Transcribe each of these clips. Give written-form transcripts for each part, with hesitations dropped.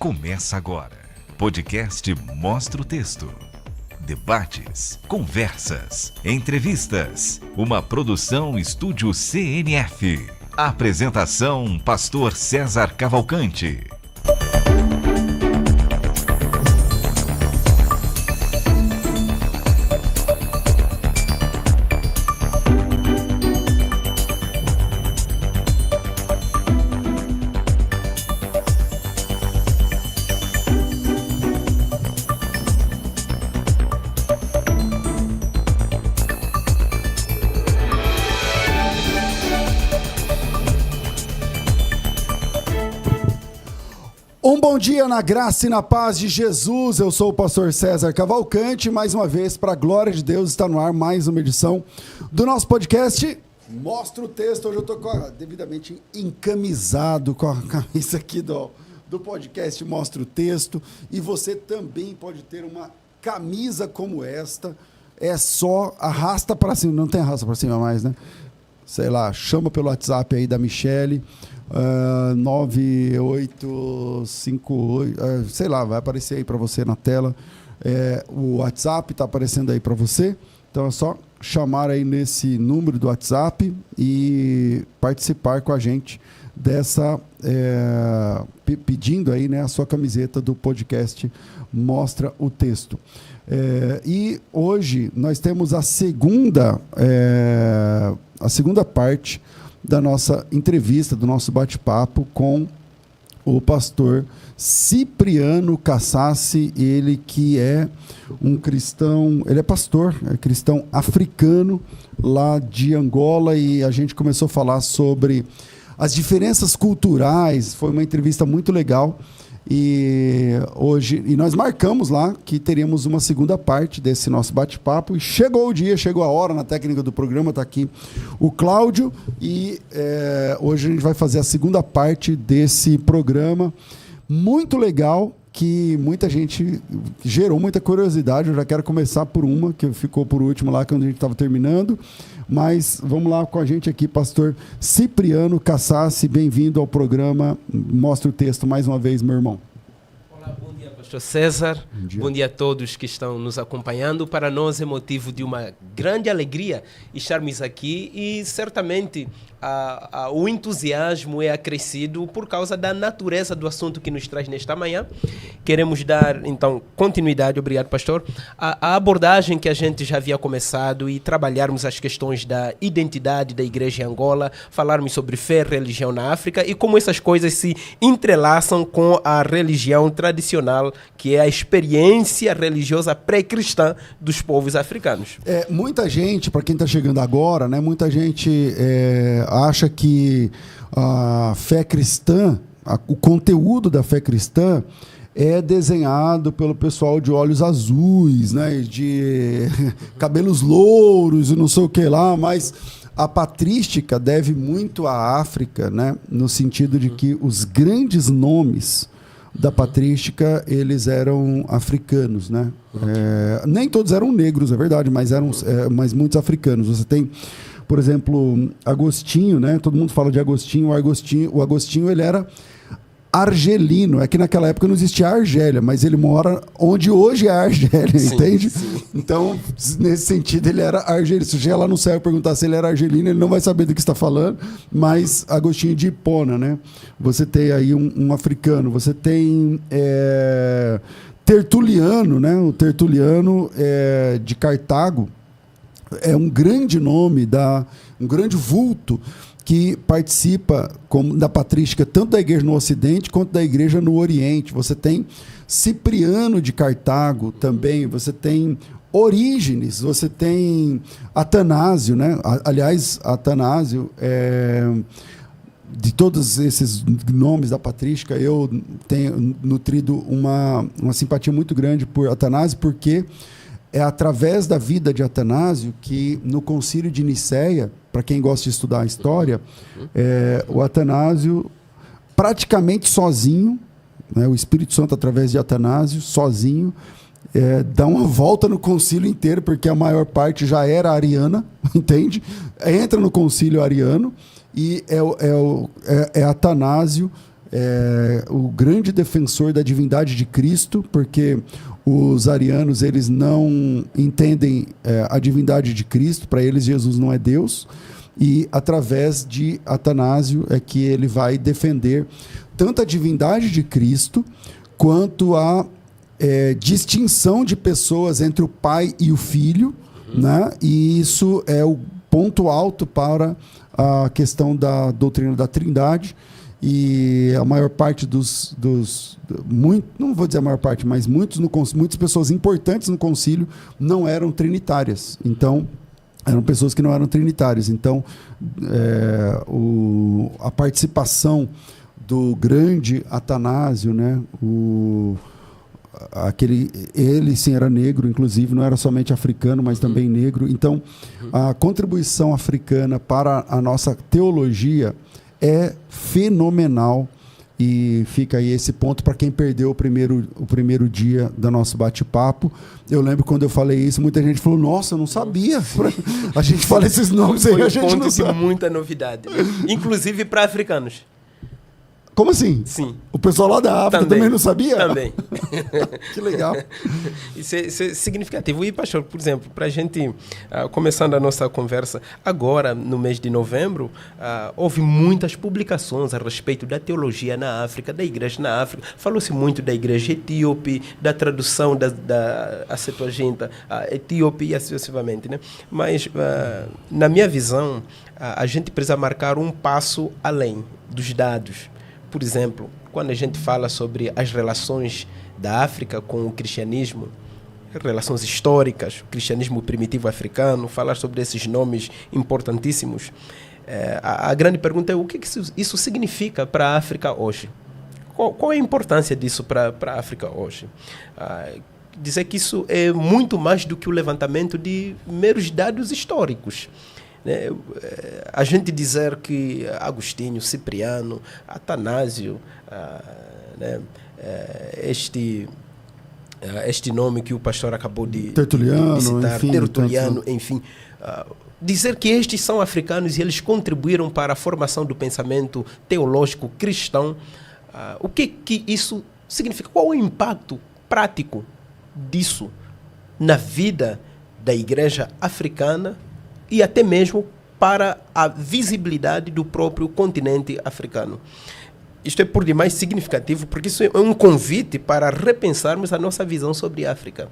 Começa agora. Podcast Mostra o Texto. Debates, conversas, entrevistas. Uma produção Estúdio CNF. Apresentação Pastor César Cavalcante. Bom dia na graça e na paz de Jesus. Eu sou o pastor César Cavalcante. Mais uma vez, para a glória de Deus, está no ar mais uma edição do nosso podcast Mostra o Texto. Hoje eu estou devidamente encamisado com a camisa aqui do podcast Mostra o Texto. E você também pode ter uma camisa como esta. É só arrasta para cima. Não tem arrasta para cima mais, né? Sei lá, chama pelo WhatsApp aí da Michele. 9858, sei lá, vai aparecer aí para você na tela. O WhatsApp está aparecendo aí para você. Então é só chamar aí nesse número do WhatsApp e participar com a gente dessa, pedindo aí, né, a sua camiseta do podcast Mostra o Texto. E hoje nós temos a segunda parte da nossa entrevista, do nosso bate-papo com o pastor Cipriano Cassassi, ele que é um cristão, ele é pastor, é cristão africano lá de Angola, e a gente começou a falar sobre as diferenças culturais. Foi uma entrevista muito legal. E nós marcamos lá que teríamos uma segunda parte desse nosso bate-papo, e chegou o dia, chegou a hora. Na técnica do programa está aqui o Cláudio, e hoje a gente vai fazer a segunda parte desse programa muito legal, que muita gente gerou muita curiosidade. Eu já quero começar por uma que ficou por último lá, quando a gente estava terminando. Mas vamos lá com a gente aqui, pastor Cipriano Cassassi. Bem-vindo ao programa Mostra o Texto mais uma vez, meu irmão. Olá, bom dia, pastor César. Bom dia a todos que estão nos acompanhando. Para nós é motivo de uma grande alegria estarmos aqui, e certamente o entusiasmo é acrescido por causa da natureza do assunto que nos traz nesta manhã. Queremos dar, então, continuidade, obrigado, pastor, a abordagem que a gente já havia começado, e trabalharmos as questões da identidade da igreja em Angola, falarmos sobre fé e religião na África e como essas coisas se entrelaçam com a religião tradicional, que é a experiência religiosa pré-cristã dos povos africanos. Muita gente, para quem está chegando agora, né, muita gente acha que a fé cristã, o conteúdo da fé cristã é desenhado pelo pessoal de olhos azuis, né, de cabelos louros e não sei o que lá, mas a patrística deve muito à África, né, no sentido de que os grandes nomes da patrística, eles eram africanos, né? Nem todos eram negros, é verdade, mas muitos africanos. Você tem, por exemplo, Agostinho, né? Todo mundo fala de Agostinho. O Agostinho, ele era argelino. É que naquela época não existia Argélia, mas ele mora onde hoje é a Argélia, sim, entende? Sim. Então, nesse sentido, ele era argelino. Se chegar lá no céu e perguntar se ele era argelino, ele não vai saber do que está falando, mas Agostinho de Hipona, né? Você tem aí um africano. Você tem Tertuliano, né? O Tertuliano de Cartago é um grande nome, um grande vulto que participa da patrística tanto da igreja no Ocidente quanto da igreja no Oriente. Você tem Cipriano de Cartago também, você tem Orígenes, você tem Atanásio, né? Aliás, Atanásio, de todos esses nomes da patrística, eu tenho nutrido uma simpatia muito grande por Atanásio, porque é através da vida de Atanásio que, no Concílio de Nicéia, para quem gosta de estudar a história, o Atanásio, praticamente sozinho, né, o Espírito Santo, através de Atanásio, sozinho, dá uma volta no concílio inteiro, porque a maior parte já era ariana, entende? Entra no concílio ariano, e é Atanásio o grande defensor da divindade de Cristo, porque os arianos eles não entendem a divindade de Cristo, para eles Jesus não é Deus, e através de Atanásio é que ele vai defender tanto a divindade de Cristo, quanto a distinção de pessoas entre o pai e o filho, né? E isso é o ponto alto para a questão da doutrina da Trindade. E a maior parte não vou dizer a maior parte, mas muitas pessoas importantes no concílio não eram trinitárias. Então, eram pessoas que não eram trinitárias. Então, a participação do grande Atanásio, né? Ele sim era negro, inclusive, não era somente africano, mas também negro. Então, a contribuição africana para a nossa teologia é fenomenal, e fica aí esse ponto para quem perdeu o primeiro dia do nosso bate-papo. Eu lembro quando eu falei isso, muita gente falou, nossa, eu não sabia. A gente fala esses nomes aí, a gente não sabe. Foi muita novidade, né? Inclusive para africanos. Como assim? Sim. O pessoal lá da África também não sabia? Também. Que legal. Isso é significativo. E, pastor, por exemplo, para a gente, começando a nossa conversa, agora, no mês de novembro, houve muitas publicações a respeito da teologia na África, da igreja na África. Falou-se muito da igreja etíope, da tradução da Septuaginta etíope e assim sucessivamente, né? Mas, na minha visão, a gente precisa marcar um passo além dos dados. Por exemplo, quando a gente fala sobre as relações da África com o cristianismo, relações históricas, o cristianismo primitivo africano, falar sobre esses nomes importantíssimos, a grande pergunta é o que isso significa para a África hoje? Qual é a importância disso para a África hoje? Dizer que isso é muito mais do que o levantamento de meros dados históricos. A gente dizer que Agostinho, Cipriano, Atanásio, este nome que o pastor acabou de citar, Tertuliano, enfim, dizer que estes são africanos e eles contribuíram para a formação do pensamento teológico cristão, o que isso significa? Qual o impacto prático disso na vida da igreja africana e até mesmo para a visibilidade do próprio continente africano? Isto é por demais significativo, porque isso é um convite para repensarmos a nossa visão sobre a África,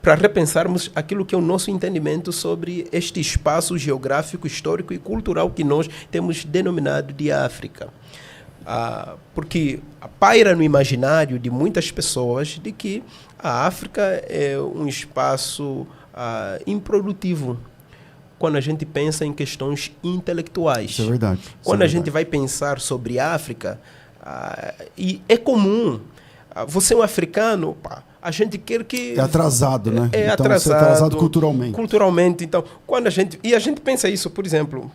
para repensarmos aquilo que é o nosso entendimento sobre este espaço geográfico, histórico e cultural que nós temos denominado de África. Porque paira no imaginário de muitas pessoas de que a África é um espaço improdutivo, quando a gente pensa em questões intelectuais. Isso é verdade. Quando a gente vai pensar sobre a África, e é comum, você é um africano, a gente quer que... É atrasado, né? É então, atrasado. É atrasado culturalmente. Culturalmente. Então, quando a gente pensa isso, por exemplo,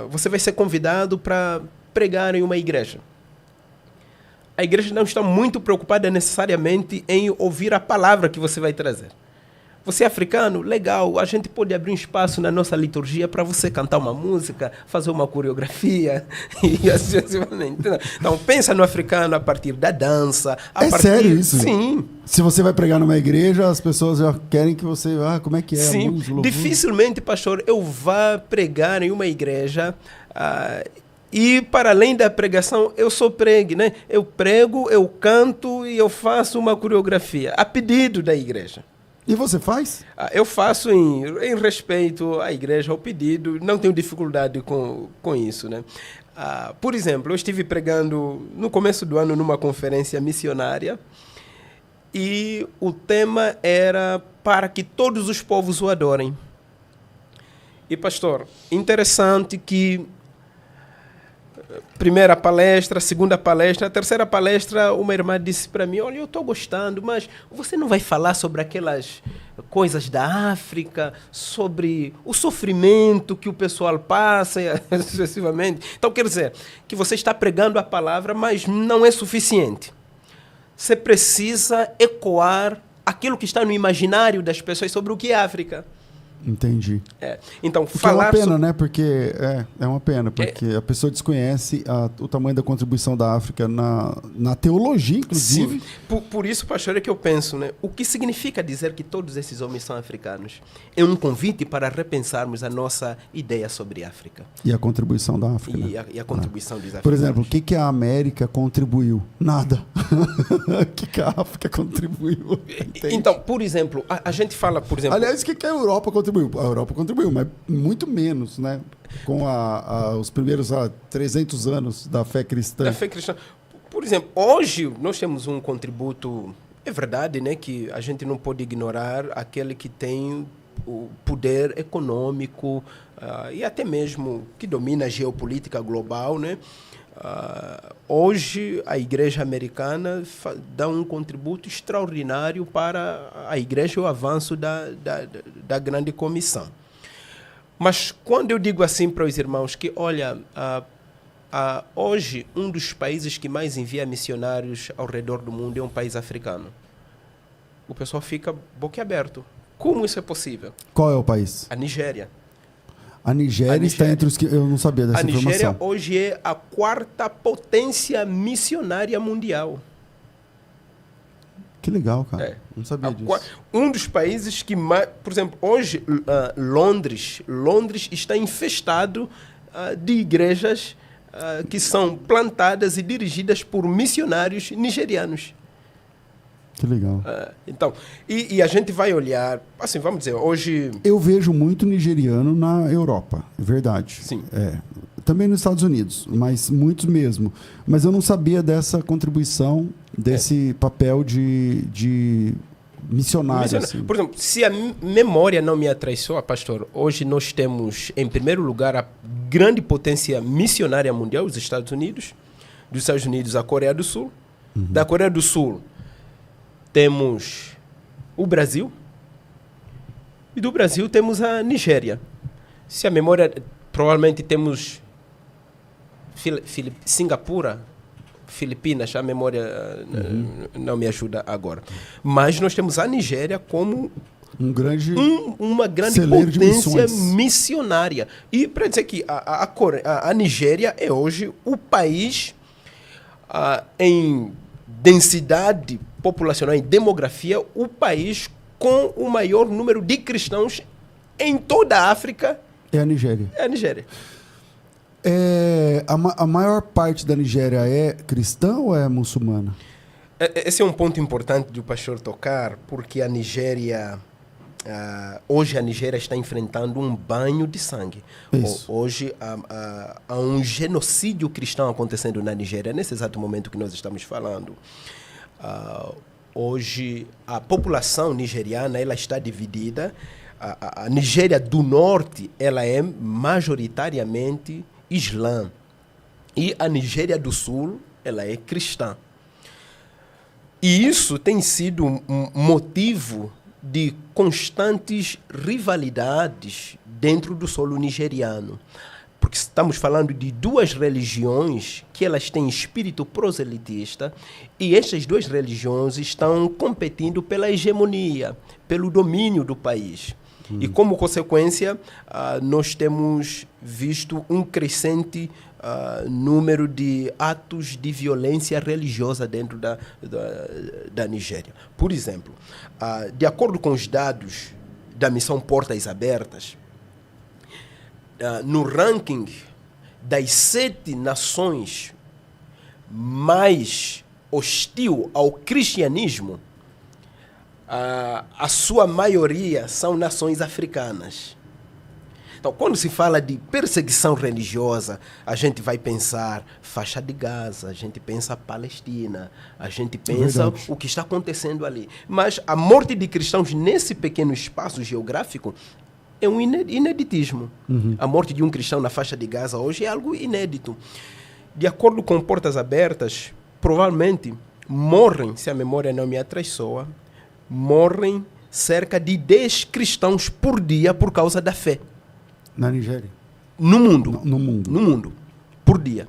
você vai ser convidado para pregar em uma igreja. A igreja não está muito preocupada necessariamente em ouvir a palavra que você vai trazer. Você é africano? Legal, a gente pode abrir um espaço na nossa liturgia para você cantar uma música, fazer uma coreografia e assim sucessivamente. Então, pensa no africano a partir da dança. Sério isso? Sim. Se você vai pregar numa igreja, as pessoas já querem que você... como é que é? Sim. Música, Dificilmente, pastor, eu vá pregar em uma igreja... e, para além da pregação, eu sou pregue, né? Eu prego, eu canto e eu faço uma coreografia, a pedido da igreja. E você faz? Eu faço em respeito à igreja, ao pedido, não tenho dificuldade com isso, né? Por exemplo, eu estive pregando no começo do ano numa conferência missionária e o tema era para que todos os povos o adorem. E, pastor, interessante que primeira palestra, segunda palestra, a terceira palestra, uma irmã disse para mim, olha, eu estou gostando, mas você não vai falar sobre aquelas coisas da África, sobre o sofrimento que o pessoal passa, sucessivamente. Então, quer dizer, que você está pregando a palavra, mas não é suficiente. Você precisa ecoar aquilo que está no imaginário das pessoas sobre o que é África. Entendi. Então, O que é falar uma pena, sobre... né? Porque é uma pena, porque a pessoa desconhece o tamanho da contribuição da África na teologia, inclusive. Sim. Por isso, pastor, é que eu penso, né? O que significa dizer que todos esses homens são africanos? É um convite para repensarmos a nossa ideia sobre a África. E a contribuição da África. E a contribuição dos africanos. Por exemplo, o que a América contribuiu? Nada. O que a África contribuiu? Entende? Então, por exemplo, a gente fala, por exemplo... Aliás, o que a Europa contribuiu? A Europa contribuiu, mas muito menos, né? Com os primeiros 300 anos da fé cristã. Da fé cristã. Por exemplo, hoje nós temos um contributo, é verdade, né, que a gente não pode ignorar aquele que tem o poder econômico e até mesmo que domina a geopolítica global, né? Hoje a igreja americana dá um contributo extraordinário para a igreja e o avanço da grande comissão. Mas quando eu digo assim para os irmãos que, olha, hoje um dos países que mais envia missionários ao redor do mundo é um país africano, o pessoal fica boquiaberto. Como isso é possível? Qual é o país? A Nigéria. A Nigéria está entre os que... Eu não sabia dessa informação. A Nigéria hoje é a 4ª potência missionária mundial. Que legal, cara. Não sabia disso. Um dos países que mais... Por exemplo, hoje, Londres está infestado de igrejas que são plantadas e dirigidas por missionários nigerianos. Que legal. Então, e a gente vai olhar, assim, vamos dizer, hoje... Eu vejo muito nigeriano na Europa, é verdade. Sim. Também nos Estados Unidos, mas muitos mesmo. Mas eu não sabia dessa contribuição, desse papel de missionário. Assim. Por exemplo, se a memória não me atraiçoa, pastor, hoje nós temos, em primeiro lugar, a grande potência missionária mundial, os Estados Unidos. Dos Estados Unidos, a Coreia do Sul. Da Coreia do Sul, temos o Brasil. E do Brasil temos a Nigéria. Se a memória... Provavelmente temos Singapura, Filipinas, a memória não me ajuda agora. Mas nós temos a Nigéria como uma grande potência missionária. E para dizer que a Nigéria é hoje o país em densidade populacional, em demografia, o país com o maior número de cristãos em toda a África. É a Nigéria. É a Nigéria. A maior parte da Nigéria é cristã ou é muçulmana? Esse é um ponto importante do pastor tocar, porque a Nigéria... hoje a Nigéria está enfrentando um banho de sangue. Hoje há um genocídio cristão acontecendo na Nigéria, nesse exato momento que nós estamos falando. Hoje a população nigeriana ela está dividida. A Nigéria do Norte ela é majoritariamente islã. E a Nigéria do Sul ela é cristã. E isso tem sido um motivo de constantes rivalidades dentro do solo nigeriano. Porque estamos falando de duas religiões que elas têm espírito proselitista e estas duas religiões estão competindo pela hegemonia, pelo domínio do país. E como consequência, nós temos visto um crescente número de atos de violência religiosa dentro da Nigéria. Por exemplo, de acordo com os dados da missão Portas Abertas, no ranking das 7 nações mais hostil ao cristianismo, a sua maioria são nações africanas. Então, quando se fala de perseguição religiosa, a gente vai pensar faixa de Gaza, a gente pensa Palestina, a gente pensa o que está acontecendo ali. Mas a morte de cristãos nesse pequeno espaço geográfico é um ineditismo. A morte de um cristão na faixa de Gaza hoje é algo inédito. De acordo com Portas Abertas, provavelmente morrem, se a memória não me atraiçoa, morrem cerca de 10 cristãos por dia por causa da fé. Na Nigéria? No mundo. No mundo. No mundo. Por dia.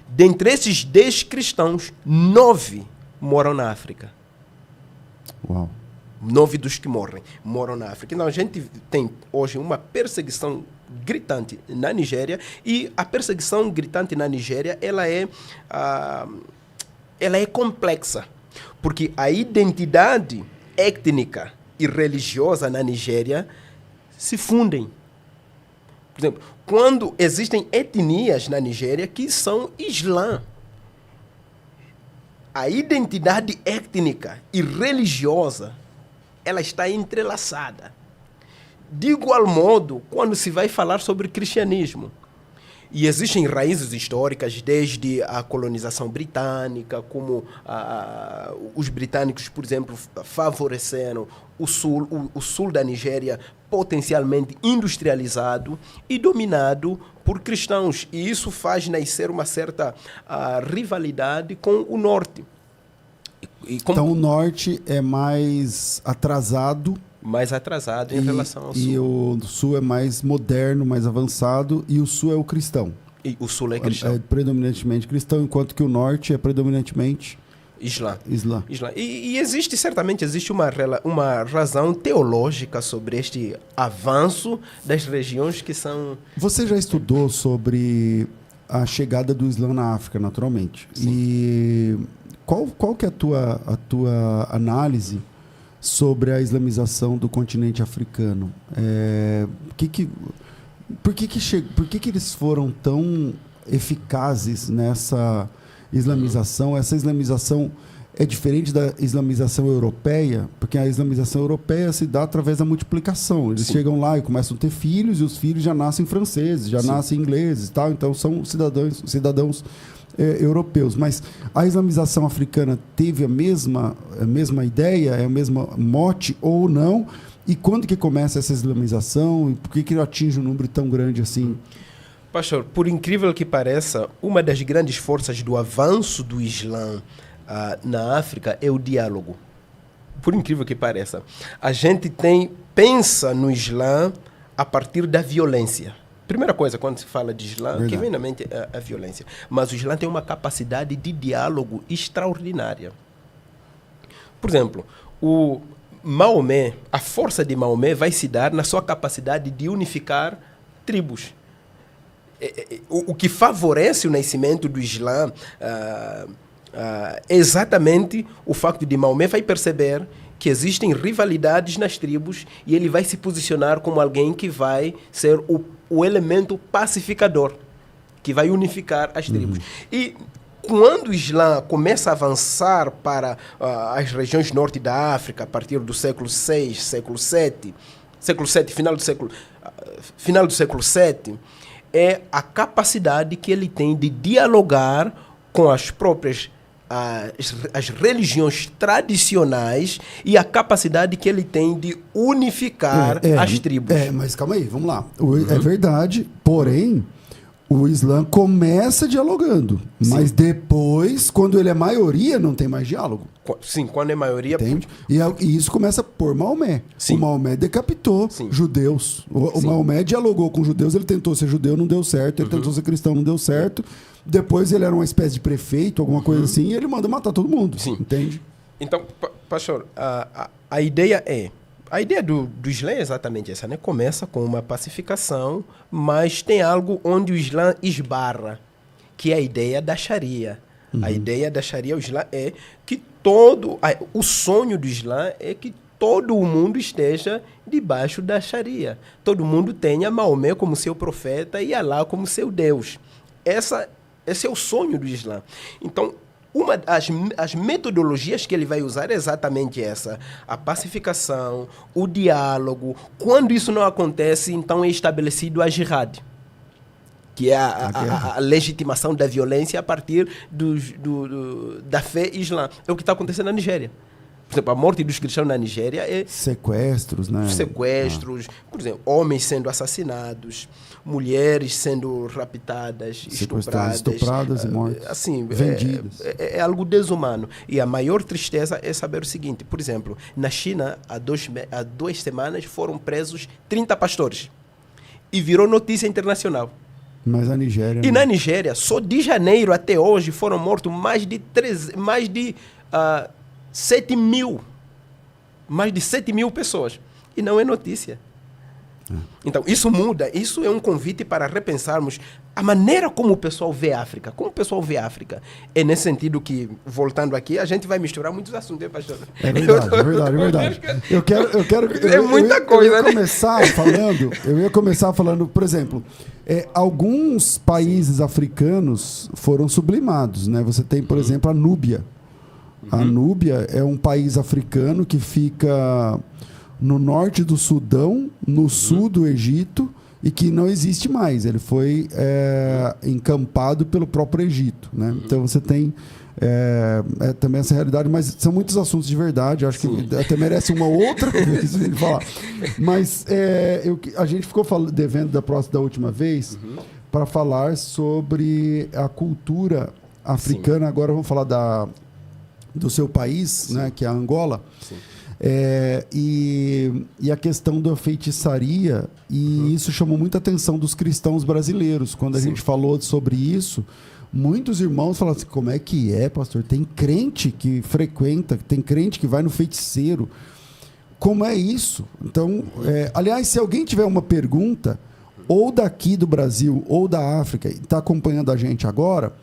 Dentre esses 10 cristãos, 9 moram na África. Uau. 9 dos que morrem moram na África. Então, a gente tem hoje uma perseguição gritante na Nigéria, e a perseguição gritante na Nigéria, ela é complexa, porque a identidade étnica e religiosa na Nigéria se fundem. Por exemplo, quando existem etnias na Nigéria que são Islã, a identidade étnica e religiosa, ela está entrelaçada. De igual modo, quando se vai falar sobre cristianismo, e existem raízes históricas desde a colonização britânica, como os britânicos, por exemplo, favoreceram o sul da Nigéria potencialmente industrializado e dominado por cristãos. E isso faz nascer uma certa rivalidade com o norte. Então o norte é mais atrasado em relação ao sul. E o sul é mais moderno, mais avançado, e o sul é o cristão. E o sul é cristão. É predominantemente cristão, enquanto que o norte é predominantemente Islã. Islã. E certamente existe uma razão teológica sobre este avanço das regiões que são... Você já estudou sobre a chegada do Islã na África, naturalmente. Sim. E qual que é a tua análise sobre a islamização do continente africano? Por que eles foram tão eficazes nessa islamização? Essa islamização é diferente da islamização europeia, porque a islamização europeia se dá através da multiplicação. Eles chegam lá e começam a ter filhos, e os filhos já nascem franceses, já nascem ingleses, tal, então são cidadãos europeus. Mas a islamização africana teve a mesma ideia, é a mesma mote ou não? E quando que começa essa islamização? E por que atinge um número tão grande assim? Pastor, por incrível que pareça, uma das grandes forças do avanço do Islã na África é o diálogo. Por incrível que pareça. A gente pensa no Islã a partir da violência. Primeira coisa, quando se fala de Islã, que vem na mente é a violência. Mas o Islã tem uma capacidade de diálogo extraordinária. Por exemplo, o Maomé, a força de Maomé vai se dar na sua capacidade de unificar tribos. O que favorece o nascimento do Islã é exatamente o facto de Maomé vai perceber que existem rivalidades nas tribos, e ele vai se posicionar como alguém que vai ser o elemento pacificador, que vai unificar as tribos. E quando o Islã começa a avançar para as regiões norte da África, a partir do século VI, século VII, final do século VII, é a capacidade que ele tem de dialogar com as próprias as religiões tradicionais, e a capacidade que ele tem de unificar as tribos. Mas calma aí, vamos lá. É verdade, porém, o Islã começa dialogando, mas depois, quando ele é maioria, não tem mais diálogo. Sim, quando é maioria... Entende? E isso começa por Maomé. Sim. O Maomé decapitou judeus. O Maomé dialogou com judeus, ele tentou ser judeu, não deu certo. Ele tentou ser cristão, não deu certo. Depois ele era uma espécie de prefeito, alguma coisa assim, e ele manda matar todo mundo. Sim. Entende? Então, pastor, a ideia do Islã é exatamente essa, né? Começa com uma pacificação, mas tem algo onde o Islã esbarra, que é a ideia da Sharia. A ideia da Sharia, o Islã, é que o sonho do Islã é que todo o mundo esteja debaixo da Sharia. Todo mundo tenha Maomé como seu profeta e Alá como seu Deus. Esse é o sonho do Islã. Então, as metodologias que ele vai usar é exatamente essa: a pacificação, o diálogo. Quando isso não acontece, então é estabelecido a jihad, que é a legitimação da violência a partir da fé islã. É o que está acontecendo na Nigéria. Por exemplo, a morte dos cristãos na Nigéria é... Sequestros, né? Sequestros, por exemplo, homens sendo assassinados, mulheres sendo raptadas, estupradas e mortas. Assim, vendidas. É algo desumano. E a maior tristeza é saber o seguinte: por exemplo, na China, há 2 semanas, foram presos 30 pastores. E virou notícia internacional. Mas a Nigéria... E na Nigéria, só de janeiro até hoje, foram mortos mais de 7 mil mais de 7 mil pessoas. E não é notícia. Então, isso muda. Isso é um convite para repensarmos a maneira como o pessoal vê a África. Como o pessoal vê a África. É nesse sentido que, voltando aqui, a gente vai misturar muitos assuntos, hein, pastor? É verdade. É muita coisa, né? Eu ia começar falando, por exemplo, alguns países africanos foram sublimados, né? Você tem, por exemplo, a Núbia. A Núbia é um país africano que fica no norte do Sudão, no sul do Egito, e que não existe mais. Ele foi encampado pelo próprio Egito, né? Então você tem também essa realidade, mas são muitos assuntos de verdade. Eu acho que até merece uma outra vez a gente falar. Mas a gente ficou devendo da última vez para falar sobre a cultura africana. Sim. Agora vamos falar do seu país, né, que é a Angola. Sim. E a questão da feitiçaria, e isso chamou muita atenção dos cristãos brasileiros. Quando a gente falou sobre isso, muitos irmãos falaram assim: como é que pastor? Tem crente que frequenta, tem crente que vai no feiticeiro. Como é isso? Então, aliás, se alguém tiver uma pergunta, ou daqui do Brasil, ou da África, e está acompanhando a gente agora,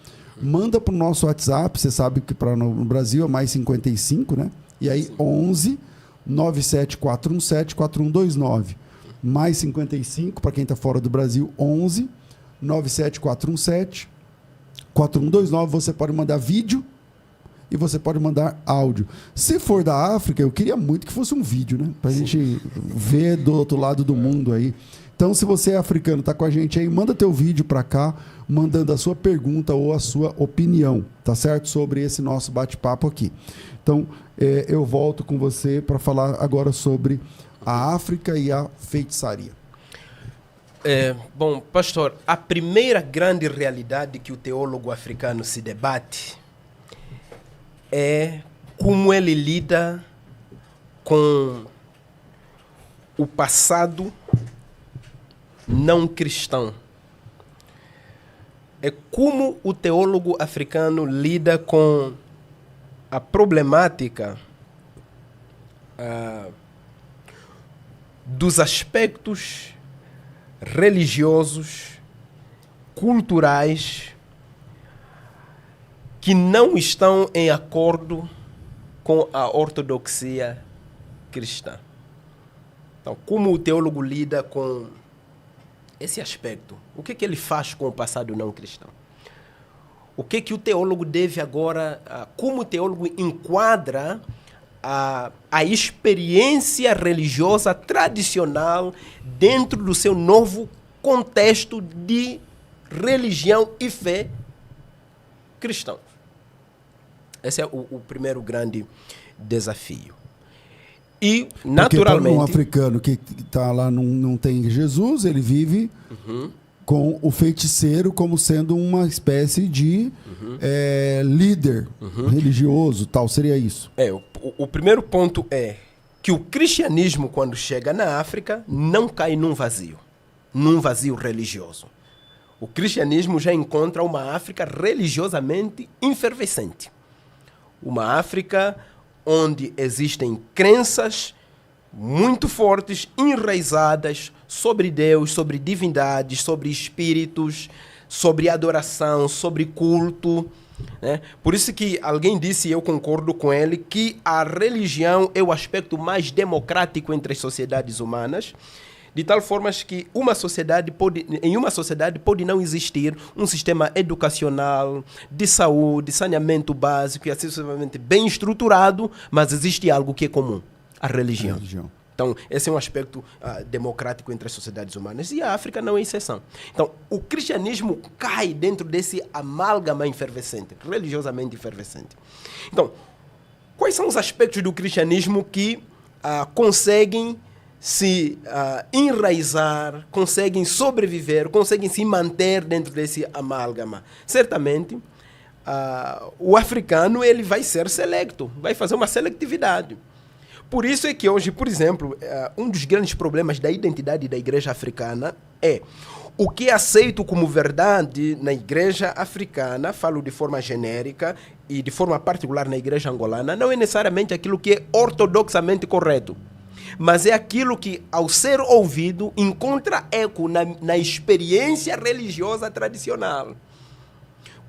manda para o nosso WhatsApp. Você sabe que no Brasil é mais 55, né? E aí, 11 97417 4129. Mais 55, para quem está fora do Brasil, 11 97417 4129. Você pode mandar vídeo e você pode mandar áudio. Se for da África, eu queria muito que fosse um vídeo, né? Para a gente ver do outro lado do mundo aí. Então, se você é africano, está com a gente aí, manda teu vídeo para cá, mandando a sua pergunta ou a sua opinião, tá certo? Sobre esse nosso bate-papo aqui. Então, eu volto com você para falar agora sobre a África e a feitiçaria. Bom, pastor, a primeira grande realidade que o teólogo africano se debate é como ele lida com o passado não cristão. É como o teólogo africano lida com a problemática dos aspectos religiosos, culturais, que não estão em acordo com a ortodoxia cristã. Então, como o teólogo lida com esse aspecto? O que ele faz com o passado não cristão? O que o teólogo deve agora, como o teólogo enquadra a experiência religiosa tradicional dentro do seu novo contexto de religião e fé cristãos? Esse é o primeiro grande desafio. E, naturalmente... Porque um africano que está lá não tem Jesus, ele vive com o feiticeiro como sendo uma espécie de líder religioso, tal. Seria isso? O primeiro ponto é que o cristianismo, quando chega na África, não cai num vazio religioso. O cristianismo já encontra uma África religiosamente efervescente. Uma África onde existem crenças muito fortes, enraizadas sobre Deus, sobre divindades, sobre espíritos, sobre adoração, sobre culto, né? Por isso que alguém disse, e eu concordo com ele, que a religião é o aspecto mais democrático entre as sociedades humanas, de tal forma que em uma sociedade pode não existir um sistema educacional, de saúde, saneamento básico e assim sucessivamente bem estruturado, mas existe algo que é comum, a religião. Então, esse é um aspecto democrático entre as sociedades humanas, e a África não é exceção. Então, o cristianismo cai dentro desse amálgama efervescente, religiosamente efervescente. Então, quais são os aspectos do cristianismo que conseguem se enraizar, conseguem sobreviver, conseguem se manter dentro desse amálgama? Certamente, o africano ele vai ser selecto, vai fazer uma seletividade. Por isso é que hoje, por exemplo, um dos grandes problemas da identidade da igreja africana é O que é aceito como verdade na igreja africana, falo de forma genérica, e de forma particular na igreja angolana, não é necessariamente aquilo que é ortodoxamente correto, mas é aquilo que, ao ser ouvido, encontra eco na experiência religiosa tradicional.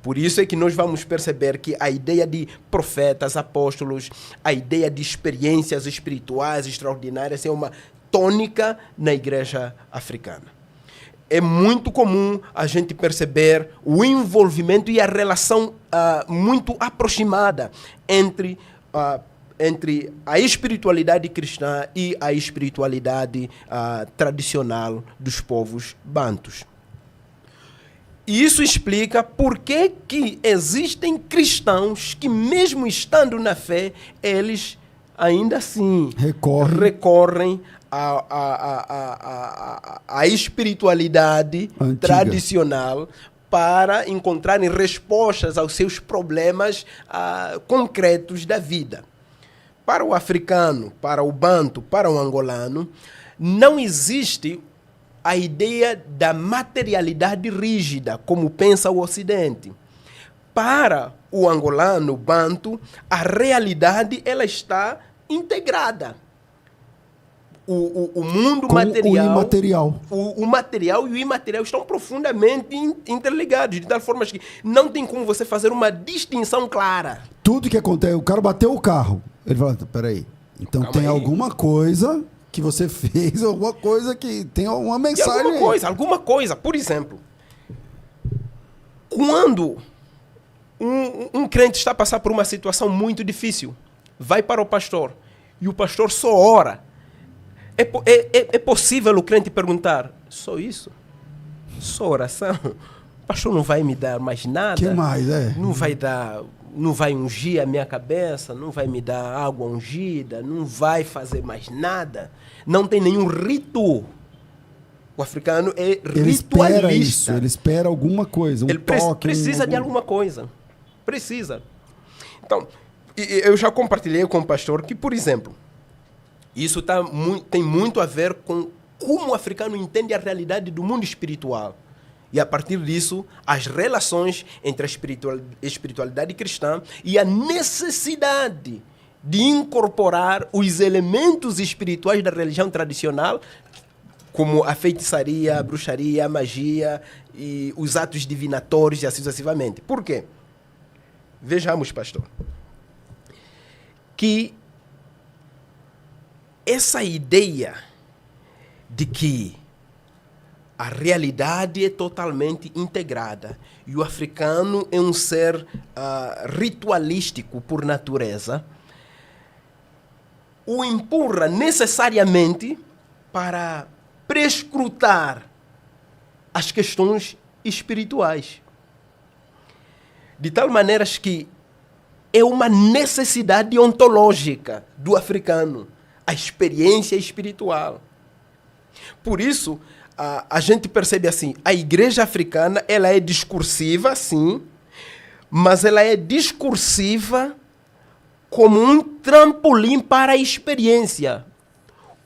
Por isso é que nós vamos perceber que a ideia de profetas, apóstolos, a ideia de experiências espirituais extraordinárias é uma tônica na igreja africana. É muito comum a gente perceber o envolvimento e a relação muito aproximada entre a espiritualidade cristã e a espiritualidade tradicional dos povos bantus. E isso explica por que existem cristãos que, mesmo estando na fé, eles ainda assim recorrem à espiritualidade antiga, tradicional, para encontrarem respostas aos seus problemas concretos da vida. Para o africano, para o banto, para o angolano, não existe a ideia da materialidade rígida, como pensa o Ocidente. Para o angolano, o banto, a realidade ela está integrada. O mundo com material, o imaterial. O material e o imaterial estão profundamente interligados, de tal forma que não tem como você fazer uma distinção clara. Tudo que acontece, o cara bateu o carro, ele fala, peraí, então calma tem aí. Alguma coisa que você fez, alguma coisa que tem uma mensagem. Alguma coisa. Por exemplo, quando um crente está a passar por uma situação muito difícil, vai para o pastor e o pastor só ora. É possível o crente perguntar, só isso? Só oração? O pastor não vai me dar mais nada? Que mais, Não vai ungir a minha cabeça, não vai me dar água ungida, não vai fazer mais nada. Não tem nenhum rito. O africano é ritualista. Ele espera alguma coisa, ele toque. Precisa de alguma coisa. Precisa. Então, eu já compartilhei com o pastor que, por exemplo, isso tem muito a ver com como o africano entende a realidade do mundo espiritual. E, a partir disso, as relações entre a espiritualidade cristã e a necessidade de incorporar os elementos espirituais da religião tradicional, como a feitiçaria, a bruxaria, a magia e os atos divinatórios e assim sucessivamente. Por quê? Vejamos, pastor, que essa ideia de que a realidade é totalmente integrada e o africano é um ser ritualístico por natureza, o empurra necessariamente para prescrutar as questões espirituais. De tal maneira que é uma necessidade ontológica do africano, a experiência espiritual. Por isso, a gente percebe assim, a igreja africana ela é discursiva, sim, mas ela é discursiva como um trampolim para a experiência.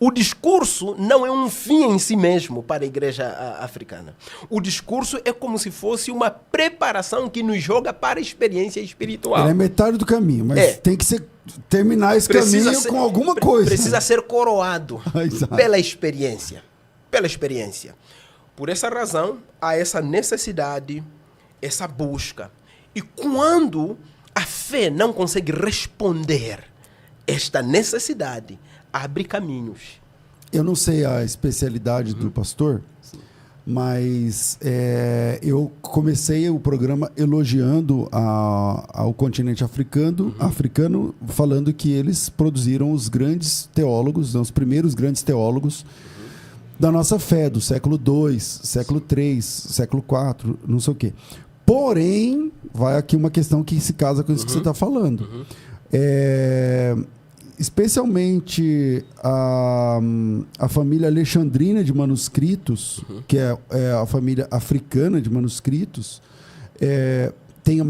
O discurso não é um fim em si mesmo para a igreja africana. O discurso é como se fosse uma preparação que nos joga para a experiência espiritual. Ele é metade do caminho, mas tem que terminar esse caminho com alguma coisa. Precisa ser coroado pela experiência. Pela experiência. Por essa razão, há essa necessidade, essa busca. E quando a fé não consegue responder esta necessidade, abre caminhos. Eu não sei a especialidade do pastor, mas eu comecei o programa elogiando ao continente africano, falando que eles produziram os grandes teólogos, os primeiros grandes teólogos da nossa fé, do século II, século III, século IV, não sei o quê. Porém, vai aqui uma questão que se casa com isso que você está falando. Especialmente a família alexandrina de manuscritos, que é a família africana de manuscritos, tem a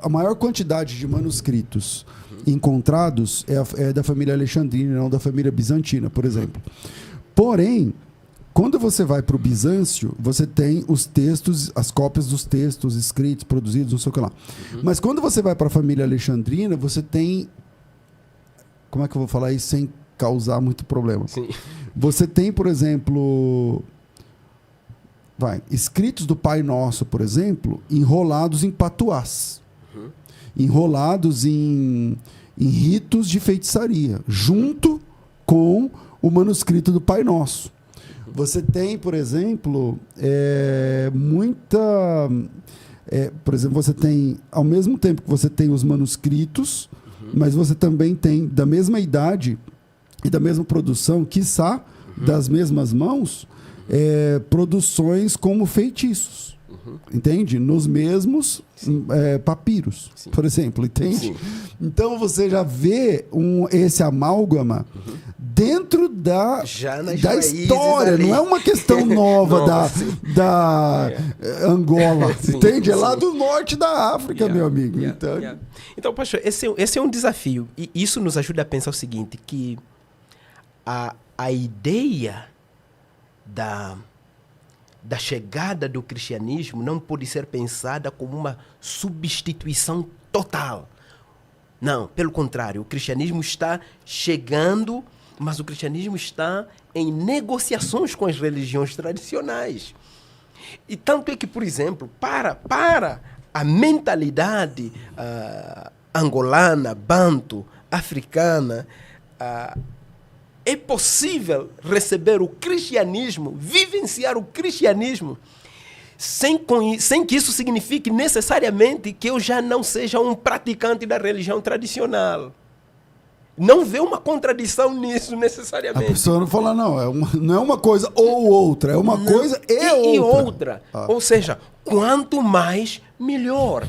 maior quantidade de manuscritos encontrados é da família alexandrina, não da família bizantina, por exemplo. Porém, Quando você vai para o Bizâncio, você tem os textos, as cópias dos textos escritos, produzidos, não sei o que lá. Mas quando você vai para a família alexandrina, você tem... Como é que eu vou falar isso sem causar muito problema? Sim. Você tem, por exemplo... escritos do Pai Nosso, por exemplo, enrolados em patuás. Enrolados em ritos de feitiçaria, junto com o manuscrito do Pai Nosso. Você tem, por exemplo, por exemplo, você tem, ao mesmo tempo que você tem os manuscritos, mas você também tem, da mesma idade e da mesma produção, quiçá das mesmas mãos, produções como feitiços. Entende? Nos mesmos papiros, por exemplo, entende? Sim. Então você já vê esse amálgama dentro da história, não é uma questão nova da Angola, entende? É lá do norte da África, meu amigo. Então, pastor, esse é um desafio, e isso nos ajuda a pensar o seguinte, que a ideia da chegada do cristianismo não pode ser pensada como uma substituição total. Não, pelo contrário, o cristianismo está chegando, mas o cristianismo está em negociações com as religiões tradicionais. E tanto é que, por exemplo, para a mentalidade angolana, banto, africana, é possível receber o cristianismo, vivenciar o cristianismo, sem que isso signifique necessariamente que eu já não seja um praticante da religião tradicional. Não vê uma contradição nisso necessariamente. A pessoa não fala, não é uma coisa ou outra, é uma coisa e outra. Ou seja, quanto mais, melhor.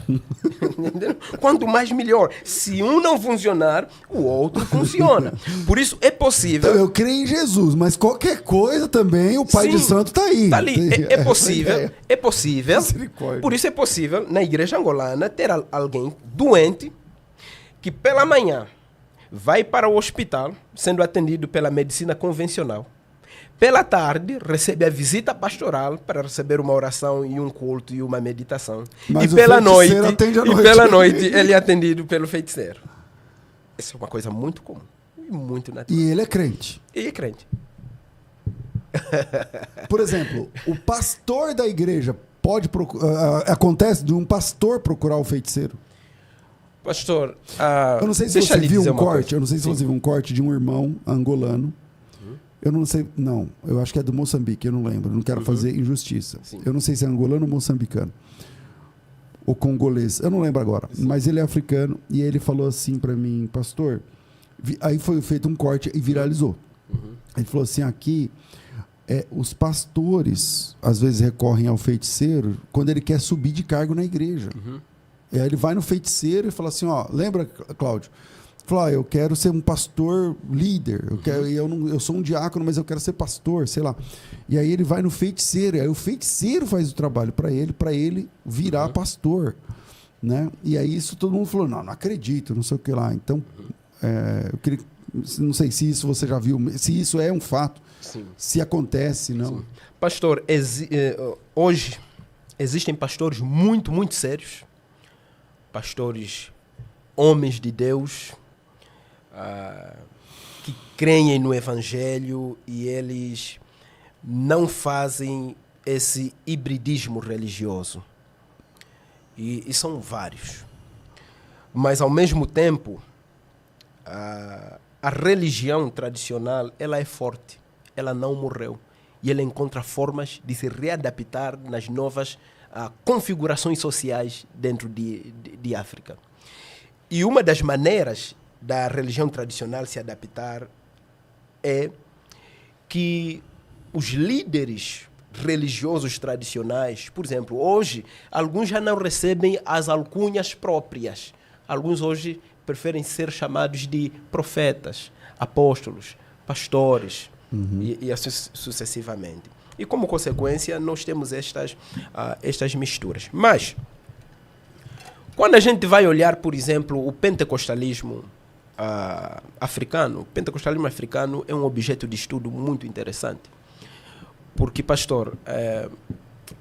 Quanto mais, melhor. Se um não funcionar, o outro funciona. Por isso, é possível... Então, eu creio em Jesus, mas qualquer coisa também, o Pai de Santo está aí. Está ali. É possível. Por isso é possível, na igreja angolana, ter alguém doente que pela manhã vai para o hospital, sendo atendido pela medicina convencional. Pela tarde, recebe a visita pastoral para receber uma oração e um culto e uma meditação. Mas e pela noite, ele é atendido pelo feiticeiro. Isso é uma coisa muito comum e muito natural. E ele é crente. Por exemplo, o pastor da igreja pode acontece de um pastor procurar o feiticeiro? Pastor, eu não sei se você viu um corte. Eu não sei se você viu um corte de um irmão angolano. Eu não sei, não. Eu acho que é do Moçambique, eu não lembro. Não quero fazer injustiça. Sim. Eu não sei se é angolano ou moçambicano. Ou congolês. Eu não lembro agora. Sim. Mas ele é africano e ele falou assim para mim, pastor. Aí foi feito um corte e viralizou. Ele falou assim, aqui os pastores às vezes recorrem ao feiticeiro quando ele quer subir de cargo na igreja. E aí ele vai no feiticeiro e fala assim, lembra, Cláudio? Fala, eu quero ser um pastor líder, eu sou um diácono, mas eu quero ser pastor, sei lá. E aí ele vai no feiticeiro, aí o feiticeiro faz o trabalho para ele virar pastor, né? E aí isso todo mundo falou, não acredito, não sei o que lá. Então, eu queria, não sei se isso você já viu, se isso é um fato, sim, se acontece, não. Sim. Pastor, hoje existem pastores muito, muito sérios, pastores, homens de Deus, que creem no Evangelho e eles não fazem esse hibridismo religioso. E são vários. Mas, ao mesmo tempo, a religião tradicional ela é forte, ela não morreu. E ela encontra formas de se readaptar nas novas configurações sociais dentro de África. E uma das maneiras da religião tradicional se adaptar é que os líderes religiosos tradicionais, por exemplo, hoje, alguns já não recebem as alcunhas próprias. Alguns hoje preferem ser chamados de profetas, apóstolos, pastores, e assim sucessivamente. E, como consequência, nós temos estas misturas. Mas, quando a gente vai olhar, por exemplo, o pentecostalismo africano, o pentecostalismo africano é um objeto de estudo muito interessante. Porque, pastor,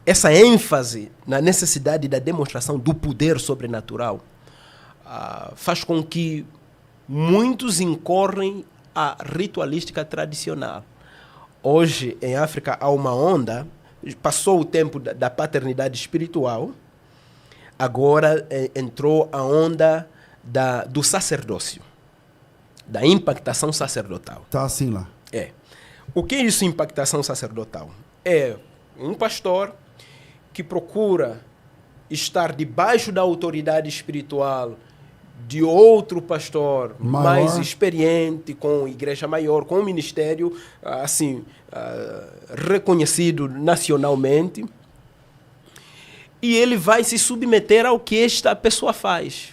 essa ênfase na necessidade da demonstração do poder sobrenatural faz com que muitos incorrem à ritualística tradicional. Hoje, em África, há uma onda, passou o tempo da paternidade espiritual, agora entrou a onda do sacerdócio, da impactação sacerdotal. Tá assim lá. O que é isso, impactação sacerdotal? É um pastor que procura estar debaixo da autoridade espiritual de outro pastor mais experiente, com igreja maior, com ministério assim reconhecido nacionalmente, e ele vai se submeter ao que esta pessoa faz.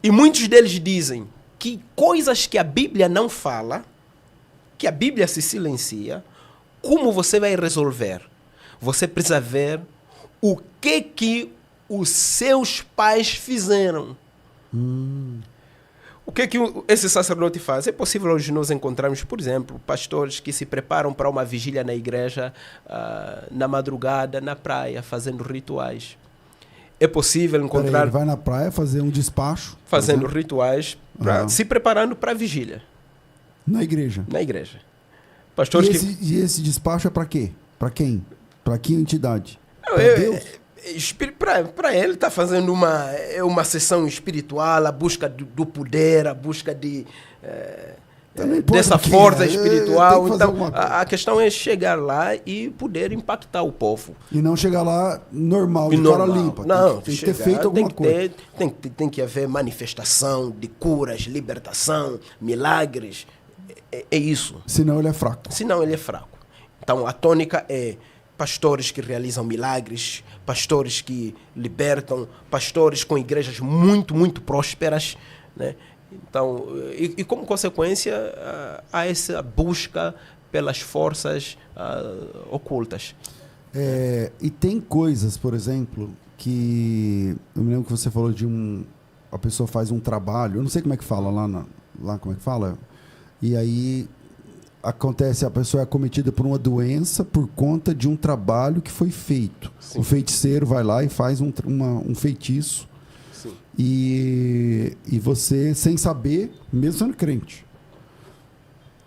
E muitos deles dizem que coisas que a Bíblia não fala, que a Bíblia se silencia, como você vai resolver? Você precisa ver o que os seus pais fizeram. O que esse sacerdote faz? É possível hoje nós encontrarmos, por exemplo, pastores que se preparam para uma vigília na igreja, na madrugada, na praia, fazendo rituais. É possível encontrar... Ele vai na praia fazer um despacho. Fazendo rituais, se preparando para a vigília. Na igreja? Na igreja. Pastores e esse despacho é para quê? Para quem? Para que entidade? Para ele está fazendo uma sessão espiritual, a busca do poder, a busca dessa força espiritual. Então, a questão é chegar lá e poder impactar o povo. E não chegar lá normal, de cara limpa. Não, tem que ter feito alguma coisa. Tem que haver manifestação de curas, libertação, milagres. É isso. Senão ele é fraco. Então, a tônica é pastores que realizam milagres, pastores que libertam, pastores com igrejas muito, muito prósperas, né? Então, e como consequência, há essa busca pelas forças ocultas. E tem coisas, por exemplo, que... Eu me lembro que você falou de a pessoa faz um trabalho, eu não sei como é que fala lá como é que fala, e aí acontece, a pessoa é acometida por uma doença por conta de um trabalho que foi feito. Sim. O feiticeiro vai lá e faz um feitiço. Sim. E você, sem saber, mesmo sendo crente,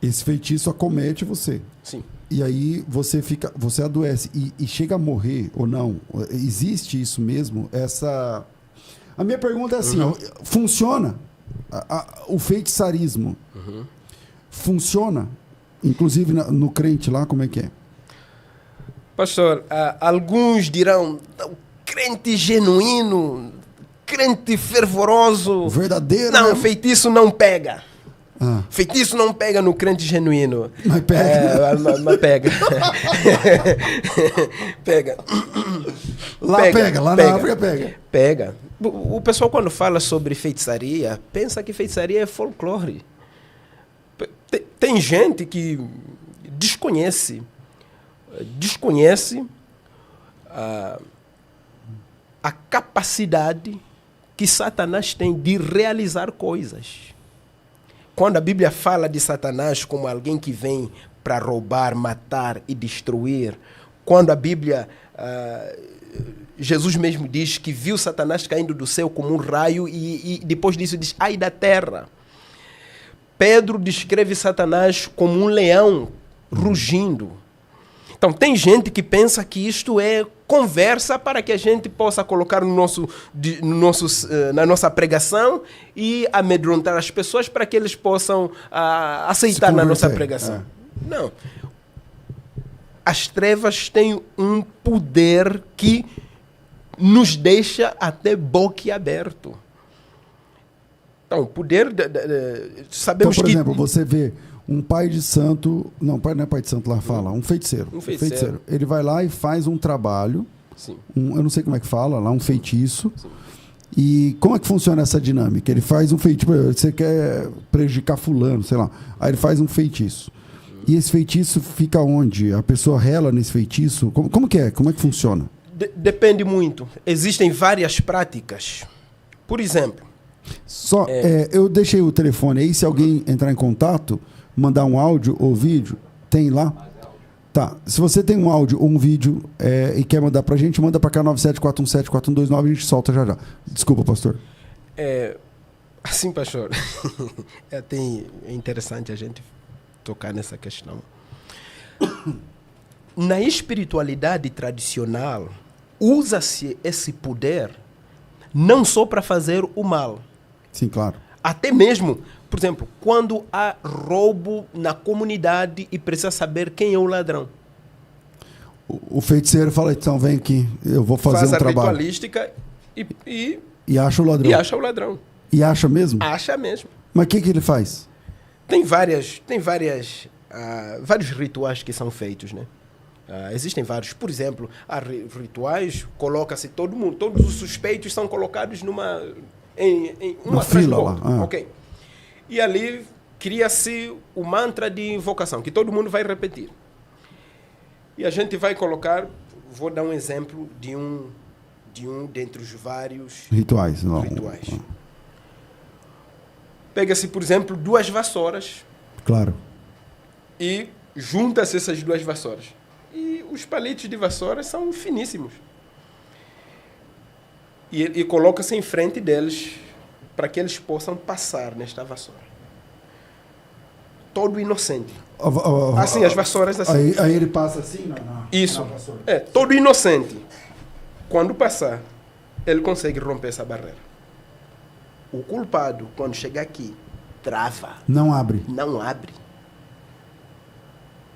esse feitiço acomete você. Sim. E aí você adoece e chega a morrer ou não. Existe isso mesmo? A minha pergunta é assim, funciona? O feitiçarismo funciona? Inclusive no crente lá, como é que é? Pastor, alguns dirão, crente genuíno, crente fervoroso. Verdadeiro. Não, feitiço não pega. Feitiço não pega no crente genuíno. Mas pega. Mas pega. Pega. Lá na África pega. Pega. O pessoal, quando fala sobre feitiçaria, pensa que feitiçaria é folclore. Tem gente que desconhece a capacidade que Satanás tem de realizar coisas. Quando a Bíblia fala de Satanás como alguém que vem para roubar, matar e destruir, quando a Bíblia, Jesus mesmo diz que viu Satanás caindo do céu como um raio e depois disso diz, ai da terra. Pedro descreve Satanás como um leão rugindo. Então, tem gente que pensa que isto é conversa para que a gente possa colocar na nossa pregação e amedrontar as pessoas para que eles possam aceitar na nossa pregação. Não. As trevas têm um poder que nos deixa até boquiaberto. Então, o poder... sabemos então, por que... exemplo, você vê um pai de santo... Não, não é pai de santo lá, fala. Um feiticeiro. Um feiticeiro. Ele vai lá e faz um trabalho. Sim. Eu não sei como é que fala lá, um feitiço. Sim. E como é que funciona essa dinâmica? Ele faz um feitiço... Você quer prejudicar fulano, sei lá. Aí ele faz um feitiço. E esse feitiço fica onde? A pessoa rela nesse feitiço? Como que é? Como é que funciona? Depende muito. Existem várias práticas. Por exemplo... eu deixei o telefone aí, se alguém entrar em contato, mandar um áudio ou vídeo, tem lá. Tá, se você tem um áudio ou um vídeo e quer mandar pra gente, manda pra cá 974174129 e a gente solta já já. Desculpa, pastor. Assim, pastor, é interessante a gente tocar nessa questão. Na espiritualidade tradicional, usa-se esse poder não só para fazer o mal. Sim, claro. Até mesmo, por exemplo, quando há roubo na comunidade e precisa saber quem é o ladrão. O feiticeiro fala, então vem aqui, eu vou fazer Faz um a trabalho. ritualística E acha o ladrão. e acha o ladrão. E acha mesmo? Acha mesmo. Mas o que ele faz? Tem vários rituais que são feitos, né? Existem vários. Por exemplo, há rituais, coloca-se todo mundo, todos os suspeitos são colocados em uma fila lá. Ok. E ali cria-se o mantra de invocação, que todo mundo vai repetir. E a gente vai colocar, vou dar um exemplo de um dentre os vários rituais. Não. rituais. Pega-se, por exemplo, 2 vassouras. Claro. E junta-se essas 2 vassouras. E os palitos de vassouras são finíssimos. E coloca-se em frente deles para que eles possam passar nesta vassoura. Todo inocente. Assim, as vassouras assim. Aí ele passa assim Isso. na vassoura. Todo inocente. Quando passar, ele consegue romper essa barreira. O culpado, quando chega aqui, trava. Não abre. Não abre.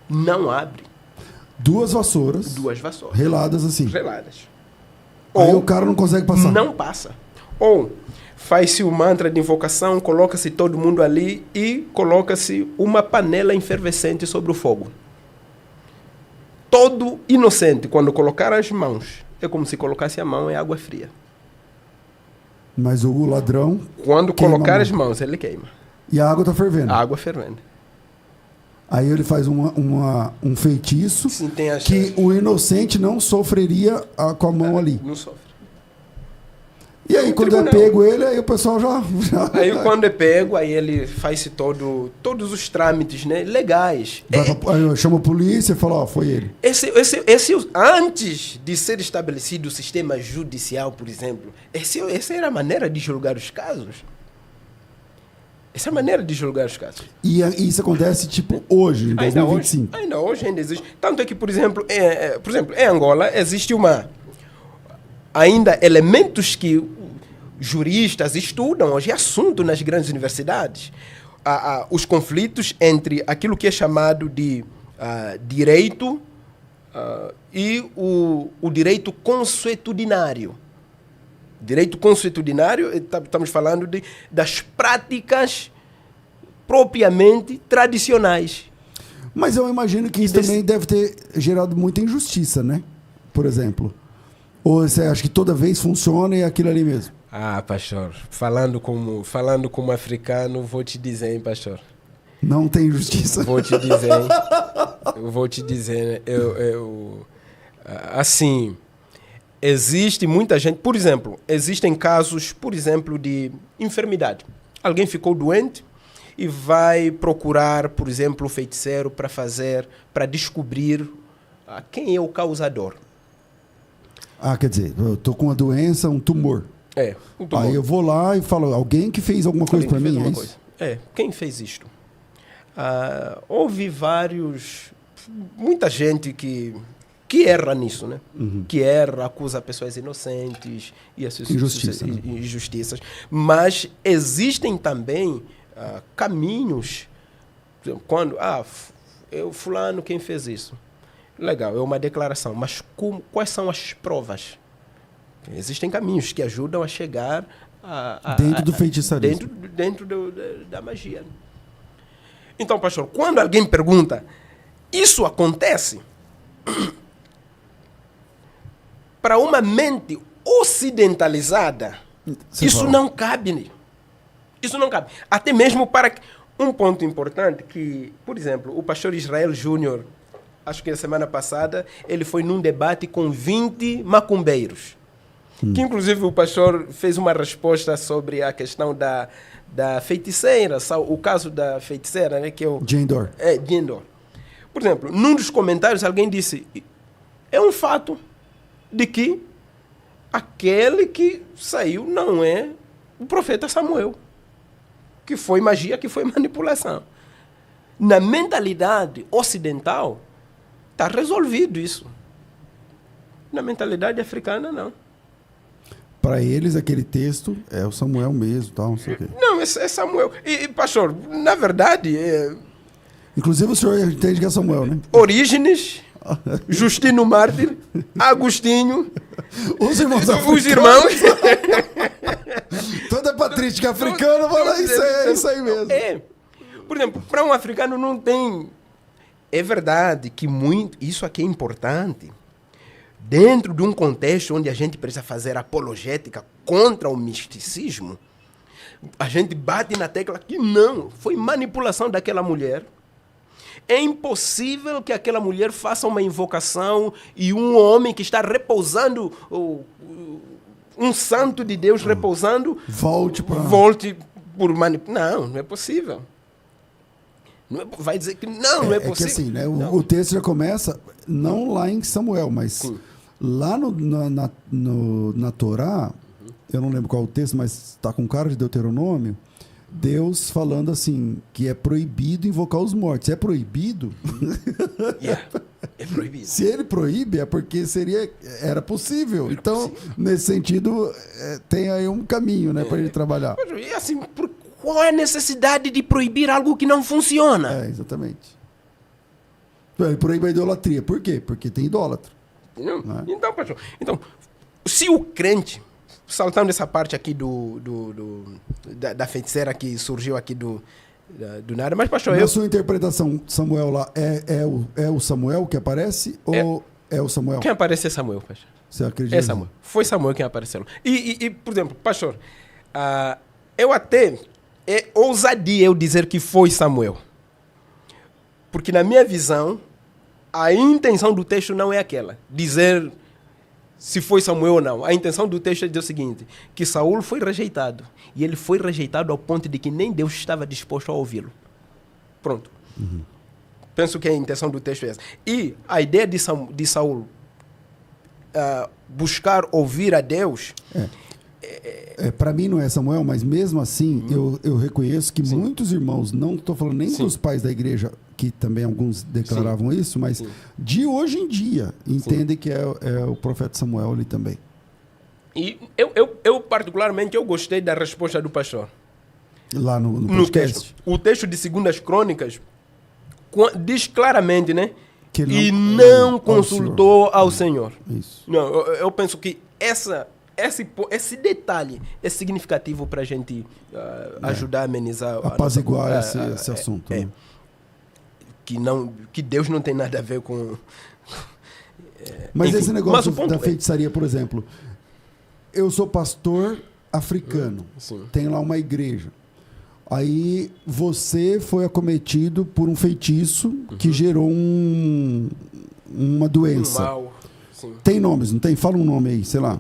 Não abre. 2 vassouras. 2 vassouras. Reladas assim. Reladas. Aí o cara não consegue passar. Não passa. Ou faz-se o mantra de invocação, coloca-se todo mundo ali e coloca-se uma panela efervescente sobre o fogo. Todo inocente, quando colocar as mãos, é como se colocasse a mão em água fria. Mas o ladrão... Quando colocar as mãos, ele queima. E a água está fervendo. A água fervendo. Aí ele faz um feitiço. Sim, tem a que chance. o inocente não sofreria com a mão ali. Não sofre. E aí, quando é pego ele, aí o pessoal já... Aí quando é pego, aí ele faz todos os trâmites, né, legais. Aí chama a polícia e fala, ó, foi ele. Antes de ser estabelecido o sistema judicial, por exemplo, essa era a maneira de julgar os casos. Essa é a maneira de julgar os casos. E isso acontece, tipo, hoje, em 2025. Ainda hoje existe. Tanto é que, por exemplo, em Angola, existe ainda elementos que juristas estudam hoje, é assunto nas grandes universidades. Os conflitos entre aquilo que é chamado de direito e o direito consuetudinário. Direito consuetudinário, estamos falando das práticas propriamente tradicionais. Mas eu imagino que isso também deve ter gerado muita injustiça, né? Por exemplo. Ou você acha que toda vez funciona e é aquilo ali mesmo? Pastor, falando como africano, vou te dizer, hein, pastor. Não tem justiça. Vou te dizer, hein? Eu vou te dizer, assim, existe muita gente, por exemplo, existem casos, por exemplo, de enfermidade. Alguém ficou doente e vai procurar, por exemplo, o feiticeiro para descobrir quem é o causador. Quer dizer, eu tô com uma doença, um tumor. Um tumor. Aí eu vou lá e falo, alguém que fez alguma coisa para mim, é isso? Quem fez isto? Houve muita gente que erra nisso, né? Uhum. Que erra, acusa pessoas inocentes e as injustiças. Mas existem também caminhos. Quando, fulano quem fez isso. Legal, é uma declaração, mas quais são as provas? Existem caminhos que ajudam a chegar dentro do feitiçarismo. Dentro da magia. Então, pastor, quando alguém pergunta, isso acontece? Para uma mente ocidentalizada, isso não cabe. Isso não cabe. Até mesmo para um ponto importante que, por exemplo, o pastor Israel Júnior, acho que na semana passada, ele foi num debate com 20 macumbeiros. Que, inclusive, o pastor fez uma resposta sobre a questão da feiticeira, o caso da feiticeira, né? Que é o Jane Dore. Jane Dore. Por exemplo, num dos comentários alguém disse, é um fato de que aquele que saiu não é o profeta Samuel, que foi magia, que foi manipulação. Na mentalidade ocidental, está resolvido isso. Na mentalidade africana, não. Para eles, aquele texto é o Samuel mesmo, tal, não sei o quê. Não, é Samuel. E, pastor, na verdade, Inclusive o senhor entende que é Samuel, né? Orígenes, Justino Mártir, Agostinho, Os irmãos os irmãos. Toda patrística africana fala isso aí mesmo. Por exemplo, para um africano não tem... É verdade que muito... Isso aqui é importante. Dentro de um contexto onde a gente precisa fazer apologética contra o misticismo, a gente bate na tecla que não, foi manipulação daquela mulher. É impossível que aquela mulher faça uma invocação e um homem que está repousando, um santo de Deus repousando, volte por manipulação. Não é possível. Vai dizer que não é possível. É que assim, né, o texto já começa, não lá em Samuel, mas sim, lá na Torá, eu não lembro qual é o texto, mas está com cara de Deuteronômio, Deus falando assim, que é proibido invocar os mortos. É proibido? É proibido. Se ele proíbe, é porque era possível. Então, nesse sentido, tem aí um caminho, né, para ele trabalhar. E assim, qual é a necessidade de proibir algo que não funciona? Exatamente. Ele proíbe a idolatria. Por quê? Porque tem idólatra. Então, pastor, se o crente, saltando essa parte aqui da feiticeira que surgiu aqui do nada, mas pastor... Na sua interpretação, Samuel lá, é o Samuel que aparece ou é o Samuel? Quem aparece é Samuel, pastor. Você acredita? É Samuel. Foi Samuel quem apareceu. E por exemplo, pastor, eu até... É ousadia eu dizer que foi Samuel. Porque na minha visão, a intenção do texto não é aquela. Dizer se foi Samuel ou não. A intenção do texto é dizer o seguinte, que Saul foi rejeitado. E ele foi rejeitado ao ponto de que nem Deus estava disposto a ouvi-lo. Pronto. Uhum. Penso que a intenção do texto é essa. E a ideia de Saul buscar ouvir a Deus... para mim não é Samuel, mas mesmo assim eu reconheço que muitos irmãos, não estou falando nem dos pais da igreja, que também alguns declaravam isso, mas de hoje em dia entendem que é o profeta Samuel ali também. E eu particularmente eu gostei da resposta do pastor. Lá no texto. O texto de 2 Crônicas diz claramente, né? Que ele não consultou ao Senhor. Isso. Não, eu penso que esse detalhe é significativo para a gente ajudar a amenizar... Apaziguar esse assunto. Né? Que Deus não tem nada a ver com... Mas enfim, esse negócio da feitiçaria, por exemplo, eu sou pastor africano, tem lá uma igreja. Aí você foi acometido por um feitiço que gerou uma doença. Um mal. Sim. Tem nomes, não tem? Fala um nome aí, sei lá.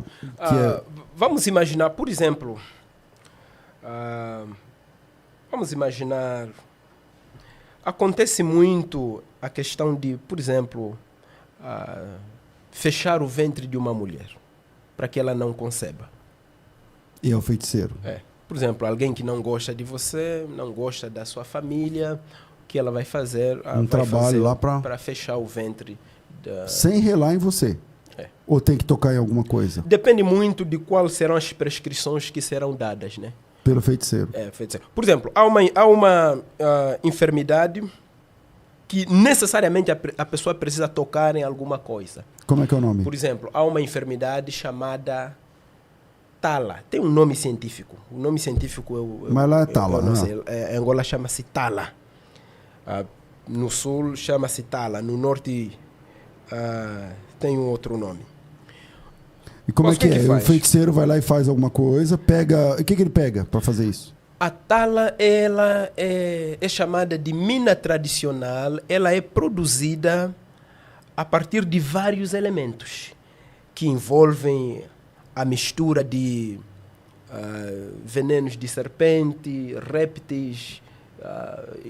Vamos imaginar, por exemplo... vamos imaginar... Acontece muito a questão de, por exemplo, fechar o ventre de uma mulher para que ela não conceba. E é o feiticeiro. Por exemplo, alguém que não gosta de você, não gosta da sua família, o que ela vai fazer? Um trabalho lá para fechar o ventre. Sem relar em você. Ou tem que tocar em alguma coisa? Depende muito de quais serão as prescrições que serão dadas, né? Pelo feiticeiro. Feiticeiro. Por exemplo, há uma enfermidade que necessariamente a pessoa precisa tocar em alguma coisa. Como é que é o nome? Por exemplo, há uma enfermidade chamada tala. Tem um nome científico. O nome científico mas lá é tala, não sei. Em Angola chama-se tala. No sul chama-se tala. No norte tem um outro nome. E como é que é? O feiticeiro vai lá e faz alguma coisa, pega... O que ele pega para fazer isso? A tala, ela é chamada de mina tradicional. Ela é produzida a partir de vários elementos que envolvem a mistura de venenos de serpente, répteis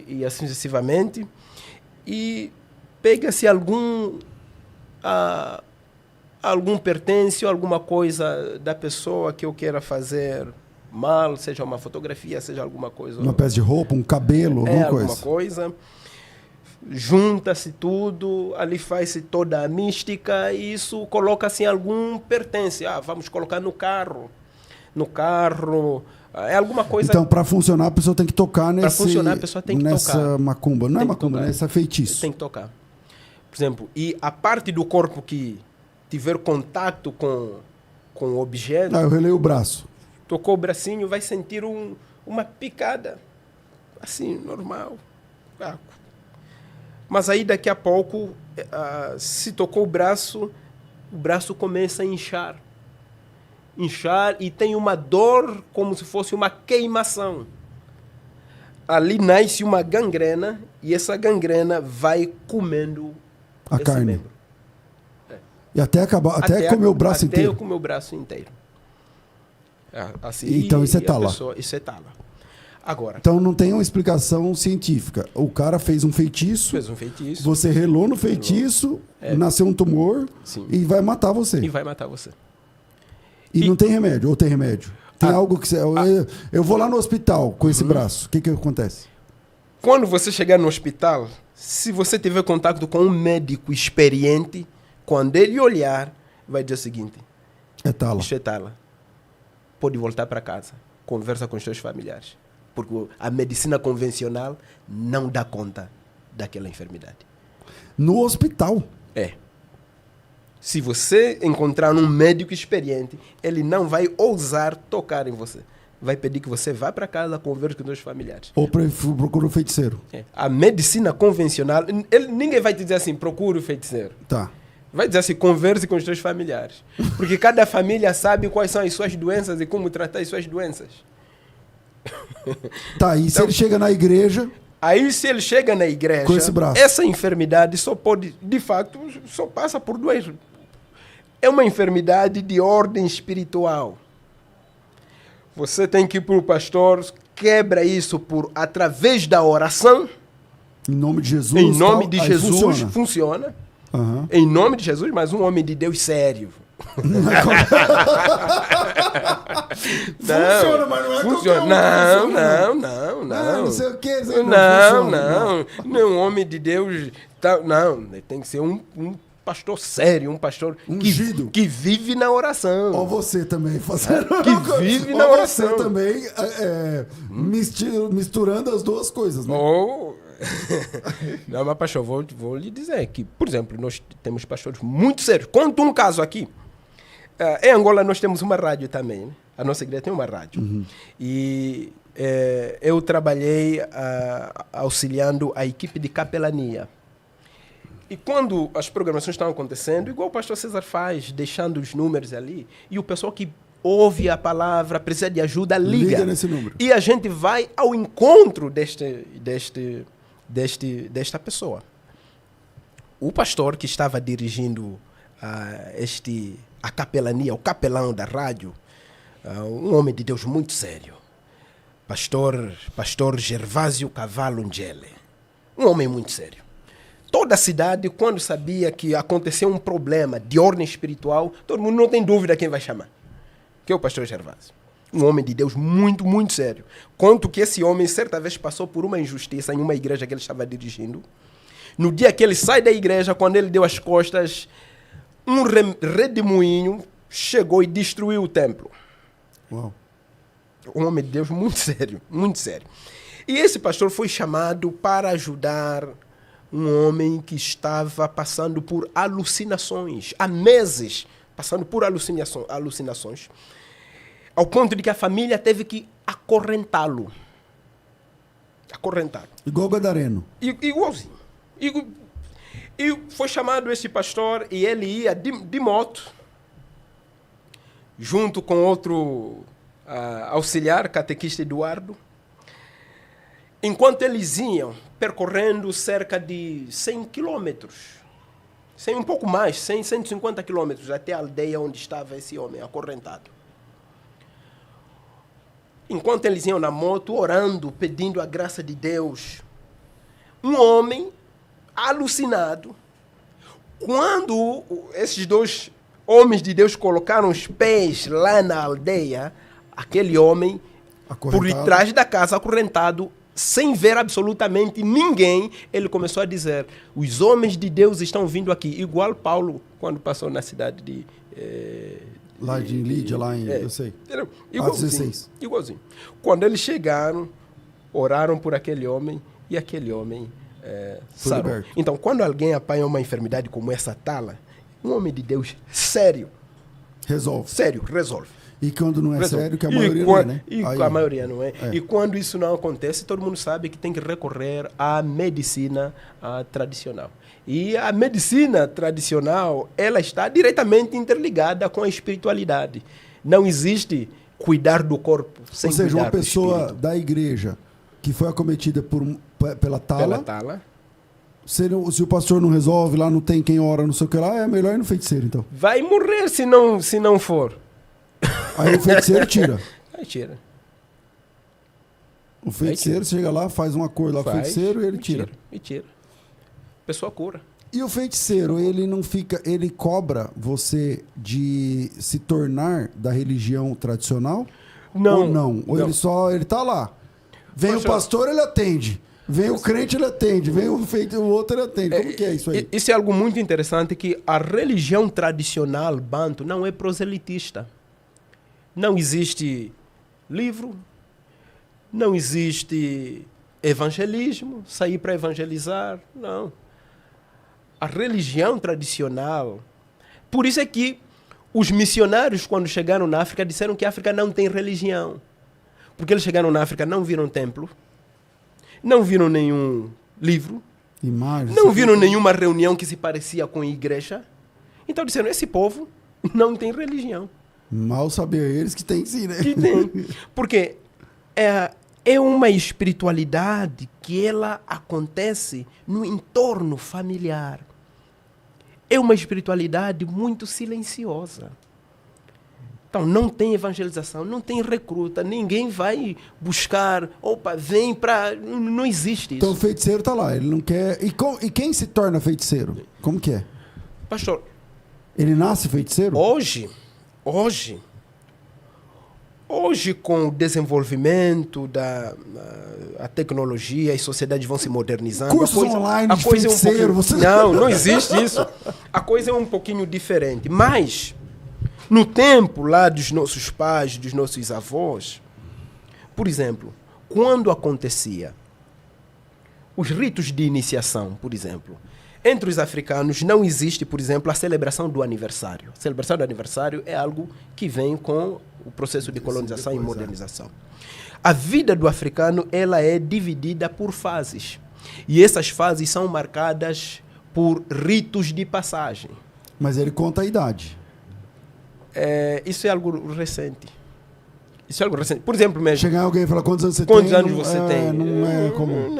e assim sucessivamente. E pega-se algum pertence ou alguma coisa da pessoa que eu queira fazer mal, seja uma fotografia, seja alguma coisa. Uma peça de roupa, um cabelo, alguma coisa. Junta-se tudo, ali faz-se toda a mística e isso coloca-se em algum pertence. Vamos colocar no carro. No carro, é alguma coisa... Então, para funcionar, a pessoa tem que tocar Para funcionar, a pessoa tem que nessa tocar. Macumba. Não Tem é macumba, né? Essa feitiço. Tem que tocar. Por exemplo, e a parte do corpo que tiver contato com o objeto... Eu relei o braço. Tocou o bracinho, vai sentir uma picada. Assim, normal. Mas aí, daqui a pouco, se tocou o braço começa a inchar. Inchar e tem uma dor como se fosse uma queimação. Ali nasce uma gangrena e essa gangrena vai comendo a esse carne. membro. E até comer o braço inteiro. Até comer o braço inteiro. Assim, então isso é tala. Isso é tala. Agora. Então não tem uma explicação científica. O cara fez um feitiço. Fez um feitiço. Você relou no feitiço, nasceu um tumor. Sim. E vai matar você. E vai matar você. E não tem remédio, ou tem remédio? Tem algo que você... Eu vou lá no hospital com esse braço. O que acontece? Quando você chegar no hospital, se você tiver contato com um médico experiente, quando ele olhar, vai dizer o seguinte: é tala. Isso é tala. Pode voltar para casa. Conversa com os seus familiares. Porque a medicina convencional não dá conta daquela enfermidade. No hospital? É. Se você encontrar um médico experiente, ele não vai ousar tocar em você. Vai pedir que você vá para casa, converse com os seus familiares. Ou procura um feiticeiro. A medicina convencional, ninguém vai te dizer assim, procure o feiticeiro. Tá. Vai dizer assim, converse com os seus familiares. Porque cada família sabe quais são as suas doenças e como tratar as suas doenças. Tá, e se ele chega na igreja... Aí, se ele chega na igreja, com esse braço, essa enfermidade só pode, de fato, só passa por duas. É uma enfermidade de ordem espiritual. Você tem que ir para o pastor, quebra isso através da oração. Em nome de Jesus. Em nome de Jesus, funciona. Uhum. Em nome de Jesus, mas um homem de Deus sério. Funciona, mas não é funciona. Não sei o que. Não é um homem de Deus. Não, tem que ser um pastor sério, um pastor ungido, que vive na oração. Ou você também fazendo. Que vive na oração. Você também misturando as duas coisas, né? Não, mas pastor, vou lhe dizer que, por exemplo, nós temos pastores muito sérios. Conto um caso aqui. Em Angola nós temos uma rádio também, né? A nossa igreja tem uma rádio. Uhum. E eu trabalhei auxiliando a equipe de capelania. E quando as programações estão acontecendo, igual o pastor César faz, deixando os números ali, e o pessoal que ouve a palavra, precisa de ajuda, liga nesse número. E a gente vai ao encontro desta pessoa. O pastor que estava dirigindo a capelania, o capelão da rádio, um homem de Deus muito sério, pastor Gervásio Cavallo Ngele, um homem muito sério. Toda a cidade, quando sabia que aconteceu um problema de ordem espiritual, todo mundo não tem dúvida quem vai chamar, que é o pastor Gervásio. Um homem de Deus muito, muito sério. Conto que esse homem, certa vez, passou por uma injustiça em uma igreja que ele estava dirigindo. No dia que ele sai da igreja, quando ele deu as costas, um redemoinho chegou e destruiu o templo. Uau. Um homem de Deus muito sério, muito sério. E esse pastor foi chamado para ajudar um homem que estava passando por alucinações, há meses passando por alucinações, ao ponto de que a família teve que acorrentá-lo. Igual o Gadareno. Igualzinho. E foi chamado esse pastor e ele ia de moto, junto com outro auxiliar, catequista Eduardo. Enquanto eles iam percorrendo cerca de 100 quilômetros, um pouco mais, 150 quilômetros, até a aldeia onde estava esse homem acorrentado. Enquanto eles iam na moto, orando, pedindo a graça de Deus, um homem alucinado. Quando esses dois homens de Deus colocaram os pés lá na aldeia, aquele homem, por detrás da casa, acorrentado, sem ver absolutamente ninguém, ele começou a dizer: os homens de Deus estão vindo aqui. Igual Paulo, quando passou na cidade de... lá de Lídia, lá em... eu sei. Igualzinho, 16. igualzinho. Quando eles chegaram, oraram por aquele homem e aquele homem sarou. Liberto. Então, quando alguém apanha uma enfermidade como essa tala, um homem de Deus sério, Resolve. sério, resolve. E quando não é Resolve. sério, que a maioria não é, né? E Aí, a maioria não é. E quando isso não acontece, todo mundo sabe que tem que recorrer à medicina tradicional. E a medicina tradicional, ela está diretamente interligada com a espiritualidade. Não existe cuidar do corpo sem ou seja, cuidar uma do pessoa espírito. da igreja que foi acometida pela tala, Pela tala. se o pastor não resolve, lá não tem quem ora, não sei o que lá, é melhor ir no feiticeiro, então. Vai morrer se não for. Aí o feiticeiro tira. Aí tira. O feiticeiro chega lá, faz um acordo lá com o feiticeiro e ele tira. E tira. A pessoa cura. E o feiticeiro, ele não fica, ele cobra você de se tornar da religião tradicional? Não. Ou não? Ou ele tá lá. Vem Poxa, o pastor, ele atende. Vem o crente, ele atende. Vem o outro, ele atende. Como que é isso aí? Isso é algo muito interessante, que a religião tradicional banto não é proselitista. Não existe livro, não existe evangelismo, sair para evangelizar, não. A religião tradicional... Por isso é que os missionários, quando chegaram na África, disseram que a África não tem religião. Porque eles chegaram na África, não viram templo, não viram nenhum livro, Imagens, não viram nenhuma reunião que se parecia com a igreja. Então disseram, esse povo não tem religião. Mal saber eles que tem sim, né? Que tem. Porque é uma espiritualidade que ela acontece no entorno familiar. É uma espiritualidade muito silenciosa. Então, não tem evangelização, não tem recruta, ninguém vai buscar, opa, vem para... Não existe isso. Então o feiticeiro está lá, ele não quer... E quem se torna feiticeiro? Como que é? Pastor, ele nasce feiticeiro? Hoje, com o desenvolvimento da a tecnologia, as sociedades vão se modernizando. Cursos online de coisa feiticeiro, você... Não existe isso. A coisa é um pouquinho diferente. Mas, no tempo lá dos nossos pais, dos nossos avós, por exemplo, quando acontecia os ritos de iniciação, por exemplo, entre os africanos não existe, por exemplo, a celebração do aniversário. A celebração do aniversário é algo que vem com o processo de colonização e modernização. A vida do africano, ela é dividida por fases. E essas fases são marcadas por ritos de passagem. Mas ele conta a idade. Isso é algo recente. Isso é algo recente. Por exemplo, mesmo... Chegar alguém e falar quantos anos você tem. Quantos tem? anos você tem? Não é comum.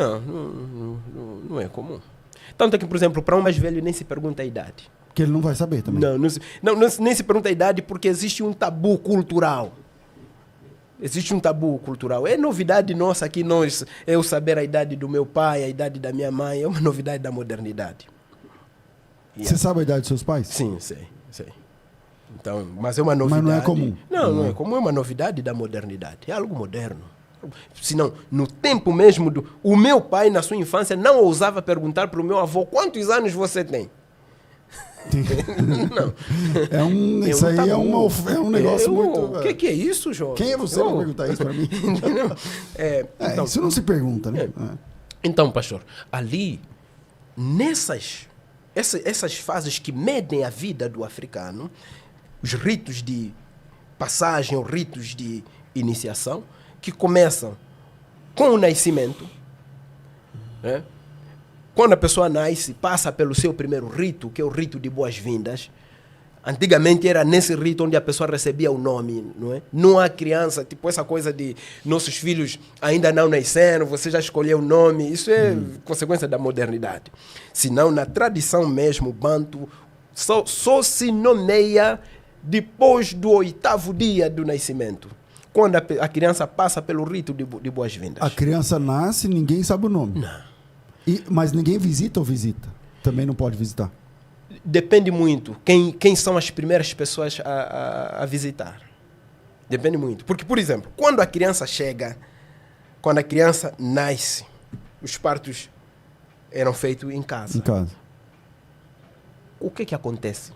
Não é comum. Tanto é que, por exemplo, para um mais velho nem se pergunta a idade. Que ele não vai saber também. Nem se pergunta a idade porque existe um tabu cultural. Existe um tabu cultural. É novidade nossa aqui, eu saber a idade do meu pai, a idade da minha mãe, é uma novidade da modernidade. Você sabe a idade dos seus pais? Sim, sei. Então, mas é uma novidade. Mas não é comum. Não é comum, é uma novidade da modernidade. É algo moderno. Senão, no tempo mesmo o meu pai, na sua infância, não ousava perguntar para o meu avô quantos anos você tem. Não. Isso aí é um negócio muito... O que é isso, João? Quem é você para perguntar isso para mim? Então, isso não se pergunta, né? Então, pastor, ali, essas fases que medem a vida do africano, os ritos de passagem, os ritos de iniciação, que começam com o nascimento, né? Quando a pessoa nasce, passa pelo seu primeiro rito, que é o rito de boas-vindas. Antigamente era nesse rito onde a pessoa recebia o nome, não é? Não há criança, tipo essa coisa de nossos filhos ainda não nasceram, você já escolheu o nome, isso é consequência da modernidade. Senão, na tradição mesmo, banto, só se nomeia depois do 8º dia do nascimento. Quando a criança passa pelo rito de boas-vindas. A criança nasce e ninguém sabe o nome. Não. Mas ninguém visita ou visita? Também não pode visitar? Depende muito. Quem são as primeiras pessoas a visitar? Depende muito. Porque, por exemplo, quando a criança chega, quando a criança nasce, os partos eram feitos em casa. Em casa. O que acontece?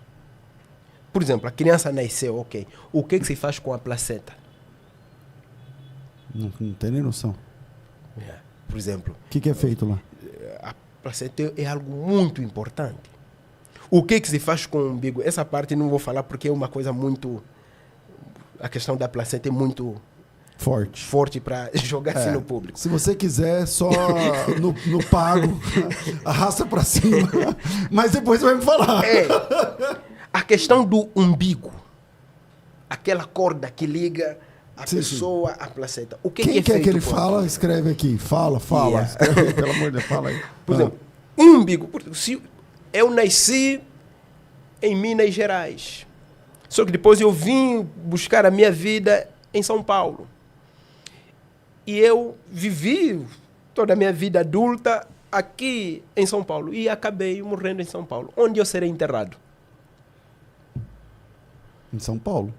Por exemplo, a criança nasceu, ok. O que se faz com a placenta? Não tem nem noção. Por exemplo, O que é feito lá? a placenta é algo muito importante. O que se faz com o umbigo? Essa parte não vou falar porque é uma coisa muito... A questão da placenta é muito forte para jogar assim no público. Se você quiser, só no pago, arrasta para cima. Mas depois você vai me falar. A questão do umbigo, aquela corda que liga a pessoa à placenta. O que Quem é quer feito que ele com fala, escreve aqui. Fala. Yeah. Escreve aí, pelo amor de Deus, fala aí. Por exemplo, umbigo. Se eu nasci em Minas Gerais, só que depois eu vim buscar a minha vida em São Paulo. E eu vivi toda a minha vida adulta aqui em São Paulo. E acabei morrendo em São Paulo. Onde eu serei enterrado? Em São Paulo.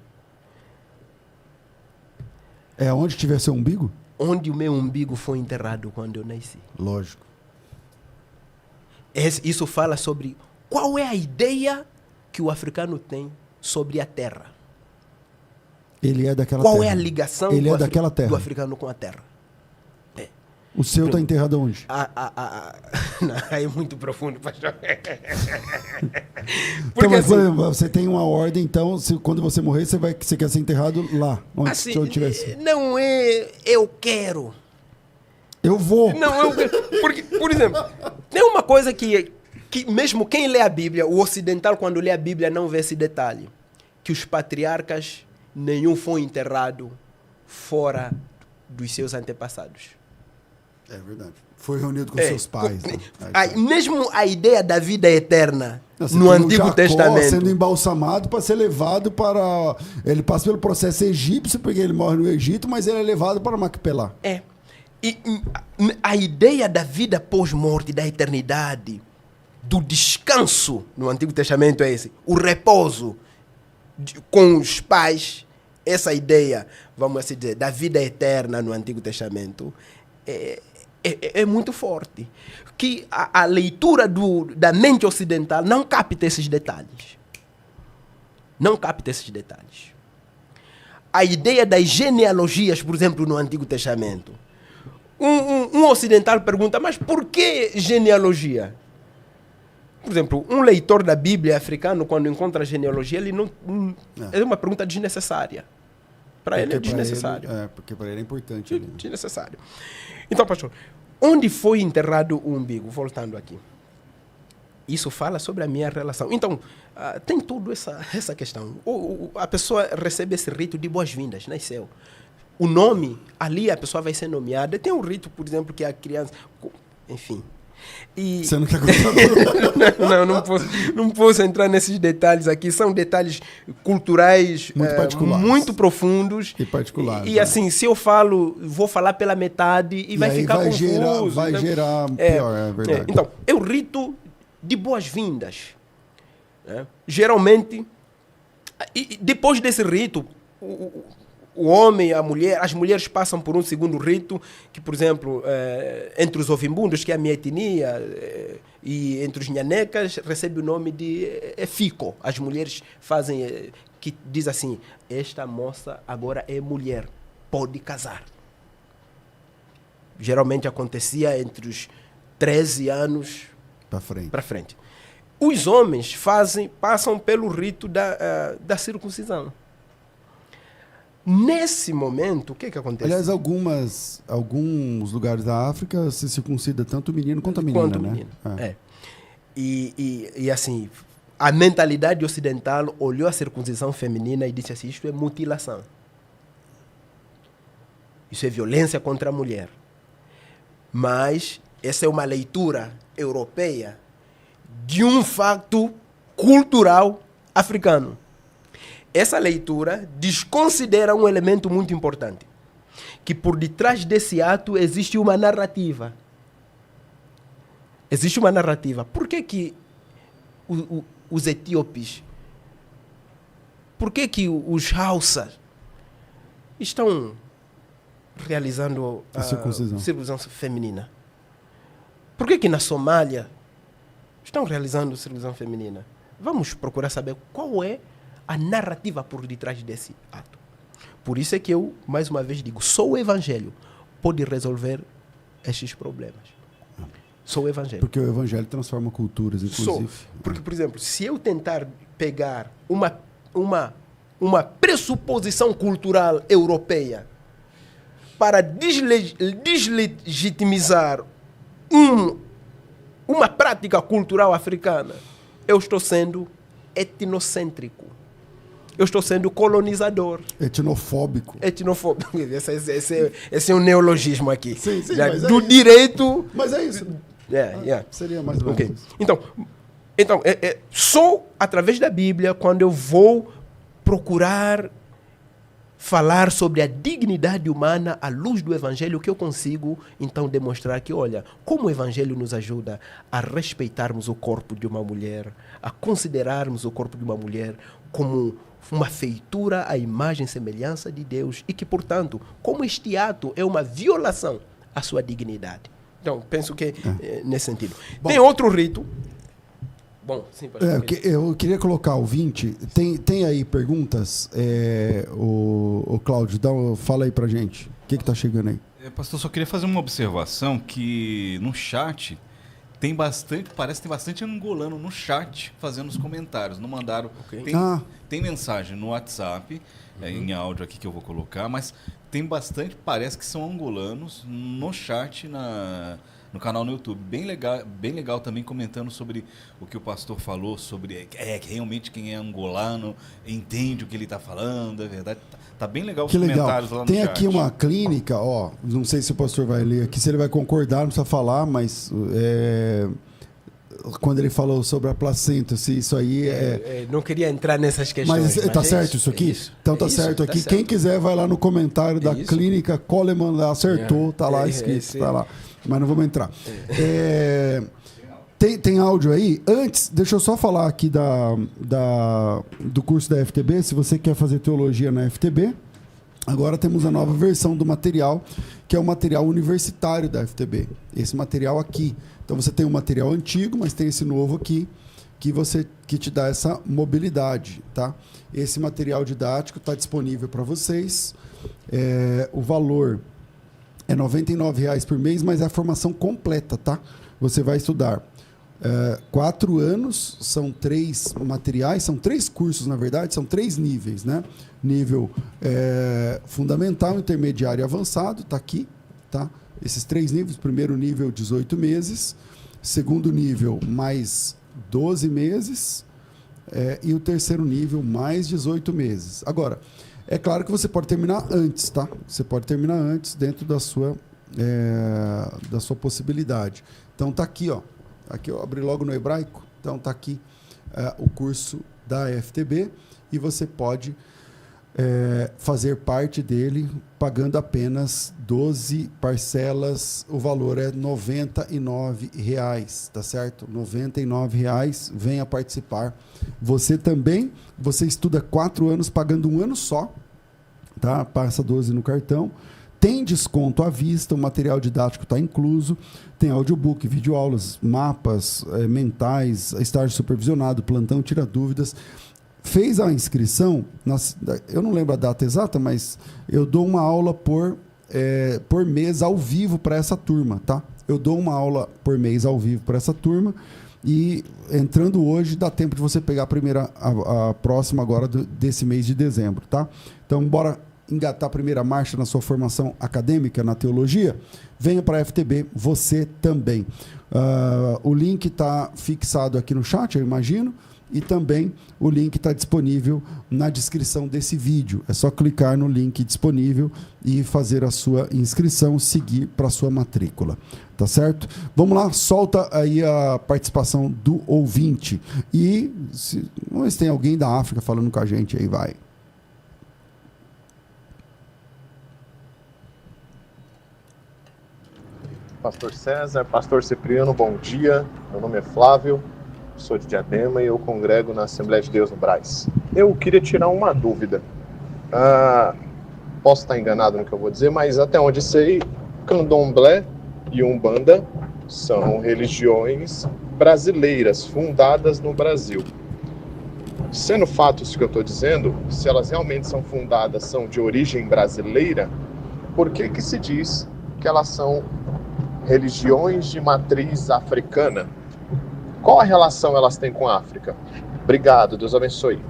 É onde tiver seu umbigo? Onde o meu umbigo foi enterrado quando eu nasci. Lógico. Isso fala sobre qual é a ideia que o africano tem sobre a terra. Ele é daquela Qual terra. é a ligação Ele é daquela terra. do africano com a terra? O seu está enterrado onde? Não, é muito profundo, pastor. Então, mas, por exemplo, você tem uma ordem, então, quando você morrer, você quer ser enterrado lá, onde Assim, onde tivesse. não é eu quero. Eu vou. Não, eu quero. Porque, por exemplo, tem uma coisa que mesmo quem lê a Bíblia, o ocidental, quando lê a Bíblia, não vê esse detalhe. Que os patriarcas, nenhum foi enterrado fora dos seus antepassados. É verdade. Foi reunido com seus pais. Né? Mesmo a ideia da vida eterna Você no tem Antigo Jacó Testamento. sendo embalsamado para ser levado para... Ele passa pelo processo egípcio, porque ele morre no Egito, mas ele é levado para Macpelá. E a ideia da vida pós-morte, da eternidade, do descanso no Antigo Testamento é esse. O repouso com os pais, essa ideia, vamos assim dizer, da vida eterna no Antigo Testamento é muito forte. Que a leitura da mente ocidental não capta esses detalhes. Não capta esses detalhes. A ideia das genealogias, por exemplo, no Antigo Testamento. Um ocidental pergunta, mas por que genealogia? Por exemplo, um leitor da Bíblia africano, quando encontra genealogia, ele não. É uma pergunta desnecessária. Para ele é desnecessário. Porque para ele é importante. Ali, né? Desnecessário. Então, pastor, onde foi enterrado o umbigo? Voltando aqui. Isso fala sobre a minha relação. Então, tem toda essa questão. A pessoa recebe esse rito de boas-vindas, nasceu. O nome, ali a pessoa vai ser nomeada. Tem um rito, por exemplo, que a criança... Enfim. Você não quer contar? não posso entrar nesses detalhes aqui. São detalhes culturais muito particulares, muito profundos. E particulares. E assim, se eu vou falar pela metade e vai ficar confuso. Vai gerar pior, é verdade. Então, é o rito de boas-vindas. Né? Geralmente, depois desse rito, o homem, a mulher, as mulheres passam por um segundo rito, que, por exemplo, entre os ovimbundos, que é a minha etnia, e entre os nhanecas, recebe o nome de fico. As mulheres fazem, que diz assim, esta moça agora é mulher, pode casar. Geralmente acontecia entre os 13 anos para frente. Os homens passam pelo rito da circuncisão. Nesse momento, o que acontece? Aliás, alguns lugares da África se circuncida tanto o menino quanto a menina, né? E assim, a mentalidade ocidental olhou a circuncisão feminina e disse assim, isto é mutilação. Isso é violência contra a mulher. Mas essa é uma leitura europeia de um fato cultural africano. Essa leitura desconsidera um elemento muito importante, que por detrás desse ato existe uma narrativa. Existe uma narrativa. Por que os etíopes, por que os hausas estão realizando a circuncisão feminina? Por que na Somália estão realizando circuncisão feminina? Vamos procurar saber qual é a narrativa por detrás desse ato. Por isso é que eu, mais uma vez, digo, só o Evangelho pode resolver estes problemas. Só o Evangelho. Porque o Evangelho transforma culturas, inclusive. Porque, por exemplo, se eu tentar pegar uma pressuposição cultural europeia para deslegitimizar uma prática cultural africana, eu estou sendo etnocêntrico. Eu estou sendo colonizador. Etnofóbico. Etnofóbico. Esse é um neologismo aqui. Sim, do direito... Mas é isso. Seria mais ou menos. Então, só através da Bíblia, quando eu vou procurar falar sobre a dignidade humana à luz do Evangelho, que eu consigo, então, demonstrar que, olha, como o Evangelho nos ajuda a respeitarmos o corpo de uma mulher, a considerarmos o corpo de uma mulher como uma feitura à imagem e semelhança de Deus e que, portanto, como este ato é uma violação à sua dignidade. Então, penso que é nesse sentido. Bom, tem outro rito. Bom, sim, eu queria colocar o 20. Tem aí perguntas? O Cláudio, fala aí pra gente. O que está chegando aí? Pastor, só queria fazer uma observação que no chat parece que tem bastante angolano no chat fazendo os comentários. Não mandaram. Okay. Tem mensagem no WhatsApp, em áudio aqui que eu vou colocar, mas tem bastante, parece que são angolanos no chat no canal no YouTube. Bem legal também comentando sobre o que o pastor falou, sobre que realmente quem é angolano entende o que ele está falando, é verdade. Tá bem legal os comentários lá no chat. Tem aqui uma clínica, não sei se o pastor vai ler aqui, se ele vai concordar, não precisa falar, mas quando ele falou sobre a placenta, se isso aí não queria entrar nessas questões. Mas tá certo isso aqui? Então tá certo aqui. Quem quiser vai lá no comentário da clínica Coleman, acertou, tá lá escrito, tá lá. Mas não vamos entrar. Tem áudio aí? Antes, deixa eu só falar aqui do curso da FTB. Se você quer fazer teologia na FTB, agora temos a nova versão do material, que é o material universitário da FTB. Esse material aqui. Então você tem um material antigo, mas tem esse novo aqui, que te dá essa mobilidade, tá? Esse material didático está disponível para vocês. O valor é R$ 99,00 por mês, mas é a formação completa, tá? Você vai estudar 4 anos, são 3 materiais, são 3 cursos, na verdade, são 3 níveis, né? Nível fundamental, intermediário e avançado, tá aqui, tá? Esses 3 níveis, primeiro nível, 18 meses, segundo nível, mais 12 meses, e o terceiro nível, mais 18 meses. Agora, é claro que você pode terminar antes, tá? Você pode terminar antes dentro da sua possibilidade. Então tá aqui, ó. Aqui eu abri logo no hebraico. Então tá aqui o curso da FTB e você pode fazer parte dele pagando apenas 12 parcelas. O valor é R$ 99,00, tá certo? R$ 99,00. Venha participar. Você também, você estuda 4 anos pagando 1 ano só, tá? Passa 12 no cartão. Tem desconto à vista, o material didático está incluso, tem audiobook, videoaulas, mapas mentais, estágio supervisionado, plantão, tira dúvidas. Fez a inscrição, eu não lembro a data exata, mas eu dou uma aula por mês ao vivo para essa turma, tá? Eu dou uma aula por mês ao vivo para essa turma e entrando hoje dá tempo de você pegar a próxima agora desse mês de dezembro, tá? Então, bora engatar a primeira marcha na sua formação acadêmica na teologia? Venha para a FTB, você também. O link está fixado aqui no chat, eu imagino, e também o link está disponível na descrição desse vídeo. É só clicar no link disponível e fazer a sua inscrição, seguir para a sua matrícula. Tá certo? Vamos lá, solta aí a participação do ouvinte. E vamos ver se tem alguém da África falando com a gente aí, vai. pastor César, pastor Cipriano, bom dia. Meu nome é Flávio, sou de Diadema e eu congrego na Assembleia de Deus no Brás. Eu queria tirar uma dúvida. Posso estar enganado no que eu vou dizer, mas até onde sei, Candomblé e Umbanda são religiões brasileiras, fundadas no Brasil. Sendo fato isso que eu estou dizendo, se elas realmente são fundadas, são de origem brasileira, por que se diz que elas são religiões de matriz africana? Qual a relação elas têm com a África? Obrigado, Deus abençoe.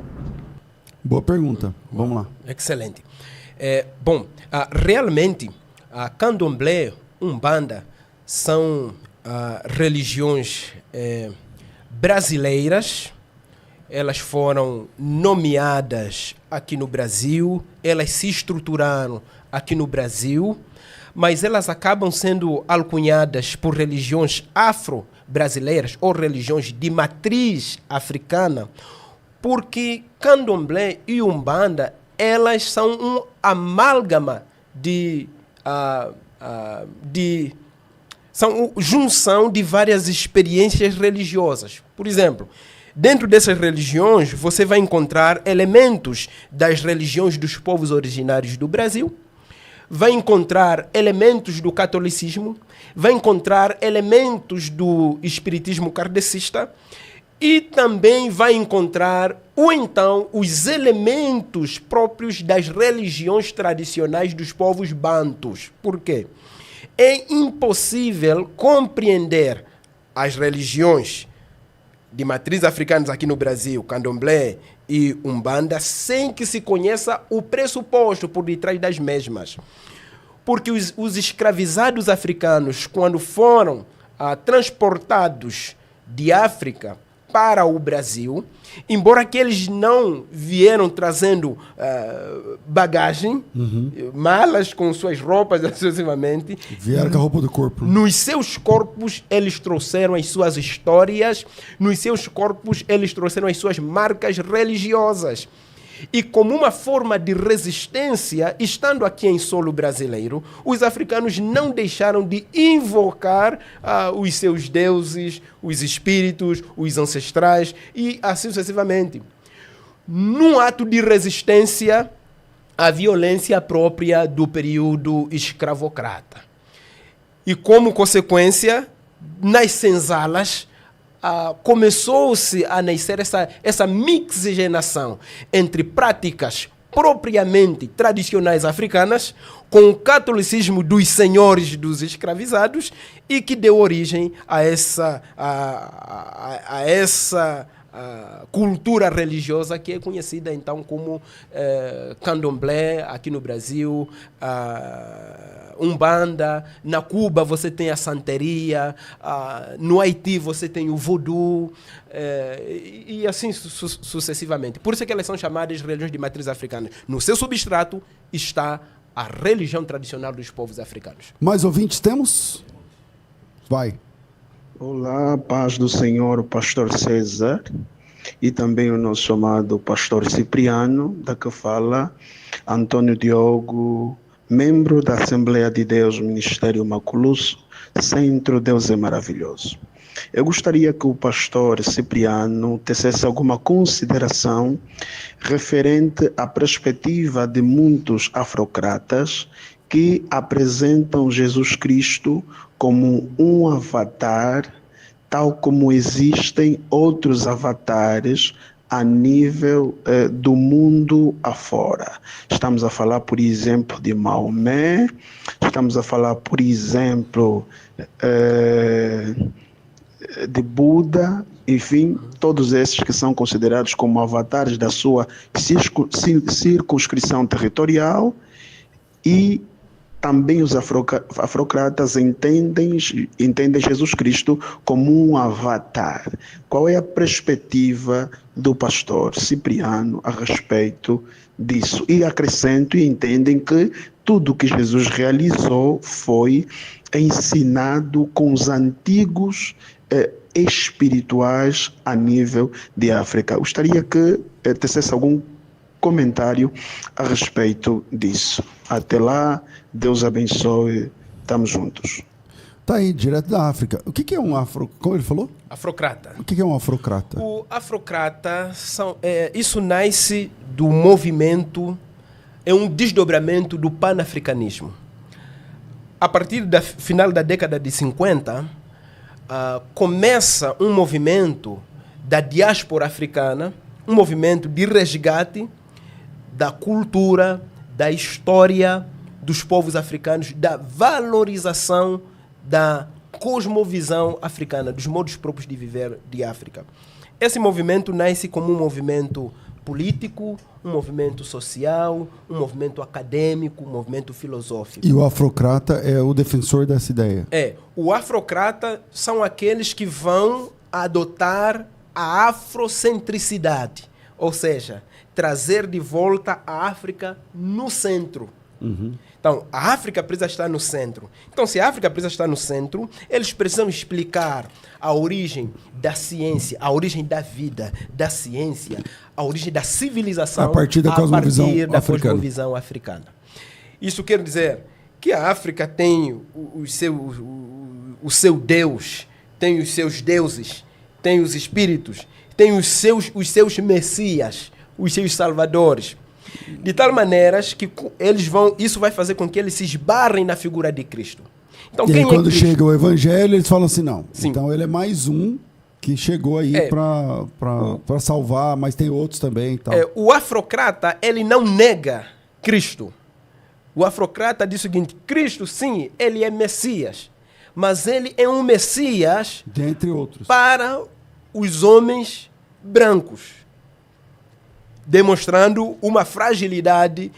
Boa pergunta, vamos lá. Excelente. Realmente, a Candomblé, Umbanda, são religiões brasileiras. Elas foram nomeadas aqui no Brasil, elas se estruturaram aqui no Brasil, mas elas acabam sendo alcunhadas por religiões afro-brasileiras ou religiões de matriz africana, porque Candomblé e Umbanda, elas são um amálgama são junção de várias experiências religiosas. Por exemplo, dentro dessas religiões, você vai encontrar elementos das religiões dos povos originários do Brasil, vai encontrar elementos do catolicismo, vai encontrar elementos do espiritismo kardecista e também vai encontrar, os elementos próprios das religiões tradicionais dos povos bantus. Por quê? É impossível compreender as religiões de matriz africanas aqui no Brasil, Candomblé e Umbanda, sem que se conheça o pressuposto por detrás das mesmas. Porque os escravizados africanos, quando foram transportados de África para o Brasil, embora que eles não vieram trazendo bagagem, malas com suas roupas, exclusivamente. Vieram com a roupa do corpo. Nos seus corpos, eles trouxeram as suas histórias, nos seus corpos, eles trouxeram as suas marcas religiosas. E como uma forma de resistência, estando aqui em solo brasileiro, os africanos não deixaram de invocar os seus deuses, os espíritos, os ancestrais e assim sucessivamente. Num ato de resistência à violência própria do período escravocrata. E como consequência, nas senzalas, começou-se a nascer essa mixigenação entre práticas propriamente tradicionais africanas com o catolicismo dos senhores dos escravizados e que deu origem a essa cultura religiosa que é conhecida então como Candomblé aqui no Brasil, Umbanda. Na Cuba você tem a santeria, no Haiti você tem o voodoo, e assim sucessivamente. Por isso é que elas são chamadas religiões de matriz africana. No seu substrato está a religião tradicional dos povos africanos. Mais ouvintes temos? Vai. Olá, paz do Senhor, o pastor César, e também o nosso amado pastor Cipriano, da que fala Antônio Diogo, membro da Assembleia de Deus, Ministério Maculusso, Centro Deus é Maravilhoso. Eu gostaria que o pastor Cipriano tecesse alguma consideração referente à perspectiva de muitos afrocratas que apresentam Jesus Cristo como um avatar, tal como existem outros avatares a nível do mundo afora. Estamos a falar, por exemplo, de Maomé, estamos a falar, por exemplo, de Buda, enfim, todos esses que são considerados como avatares da sua circunscrição territorial, e também os afrocratas entendem Jesus Cristo como um avatar. Qual é a perspectiva do pastor Cipriano a respeito disso? E acrescento, e entendem que tudo que Jesus realizou foi ensinado com os antigos espirituais a nível de África. Gostaria que tecesse algum comentário a respeito disso. Até lá, Deus abençoe, estamos juntos. Tá aí, direto da África. O que é um como ele falou? Afrocrata. O que é um afrocrata? O afrocrata, isso nasce do movimento, é um desdobramento do panafricanismo. A partir do final da década de 50, começa um movimento da diáspora africana, um movimento de resgate da cultura, da história dos povos africanos, da valorização da cosmovisão africana, dos modos próprios de viver de África. Esse movimento nasce como um movimento político, um movimento social, um movimento acadêmico, um movimento filosófico. E o afrocrata é o defensor dessa ideia? O afrocrata são aqueles que vão adotar a afrocentricidade, ou seja, trazer de volta a África no centro. Então, a África precisa estar no centro. Então, se a África precisa estar no centro, eles precisam explicar a origem da ciência, a origem da vida, da ciência, a origem da civilização a partir da cosmovisão africana. Isso quer dizer que a África tem o seu Deus, tem os seus deuses, tem os espíritos, tem os seus messias, os seus salvadores. De tal maneira que isso vai fazer com que eles se esbarrem na figura de Cristo. Então, e quem aí, quando Cristo? chega o evangelho, eles falam assim, não. Sim. Então ele é mais um que chegou aí para salvar, mas tem outros também e tal. O afrocrata, ele não nega Cristo. O afrocrata diz o seguinte: Cristo, sim, ele é Messias, mas ele é um Messias dentre outros para os homens brancos, demonstrando uma fragilidade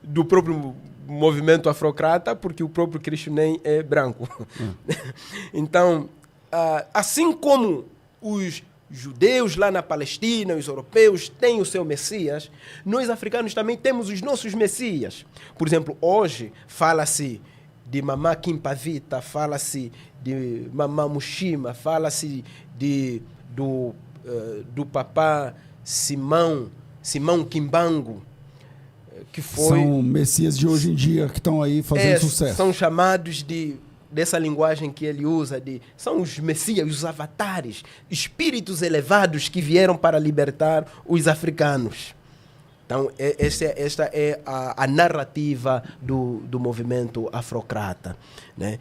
do próprio movimento afrocrata, porque o próprio Cristo nem é branco. Então, assim como os judeus lá na Palestina, os europeus têm o seu Messias, nós africanos também temos os nossos Messias. Por exemplo, hoje fala-se de Mamá Kimpavita, fala-se de Mamá Mushima, fala-se do papá Simão Kimbangu, que foi... São messias de hoje em dia que estão aí fazendo sucesso. São chamados dessa linguagem que ele usa, são os messias, os avatares, espíritos elevados que vieram para libertar os africanos. Então, esta é a narrativa do movimento afrocrata, né?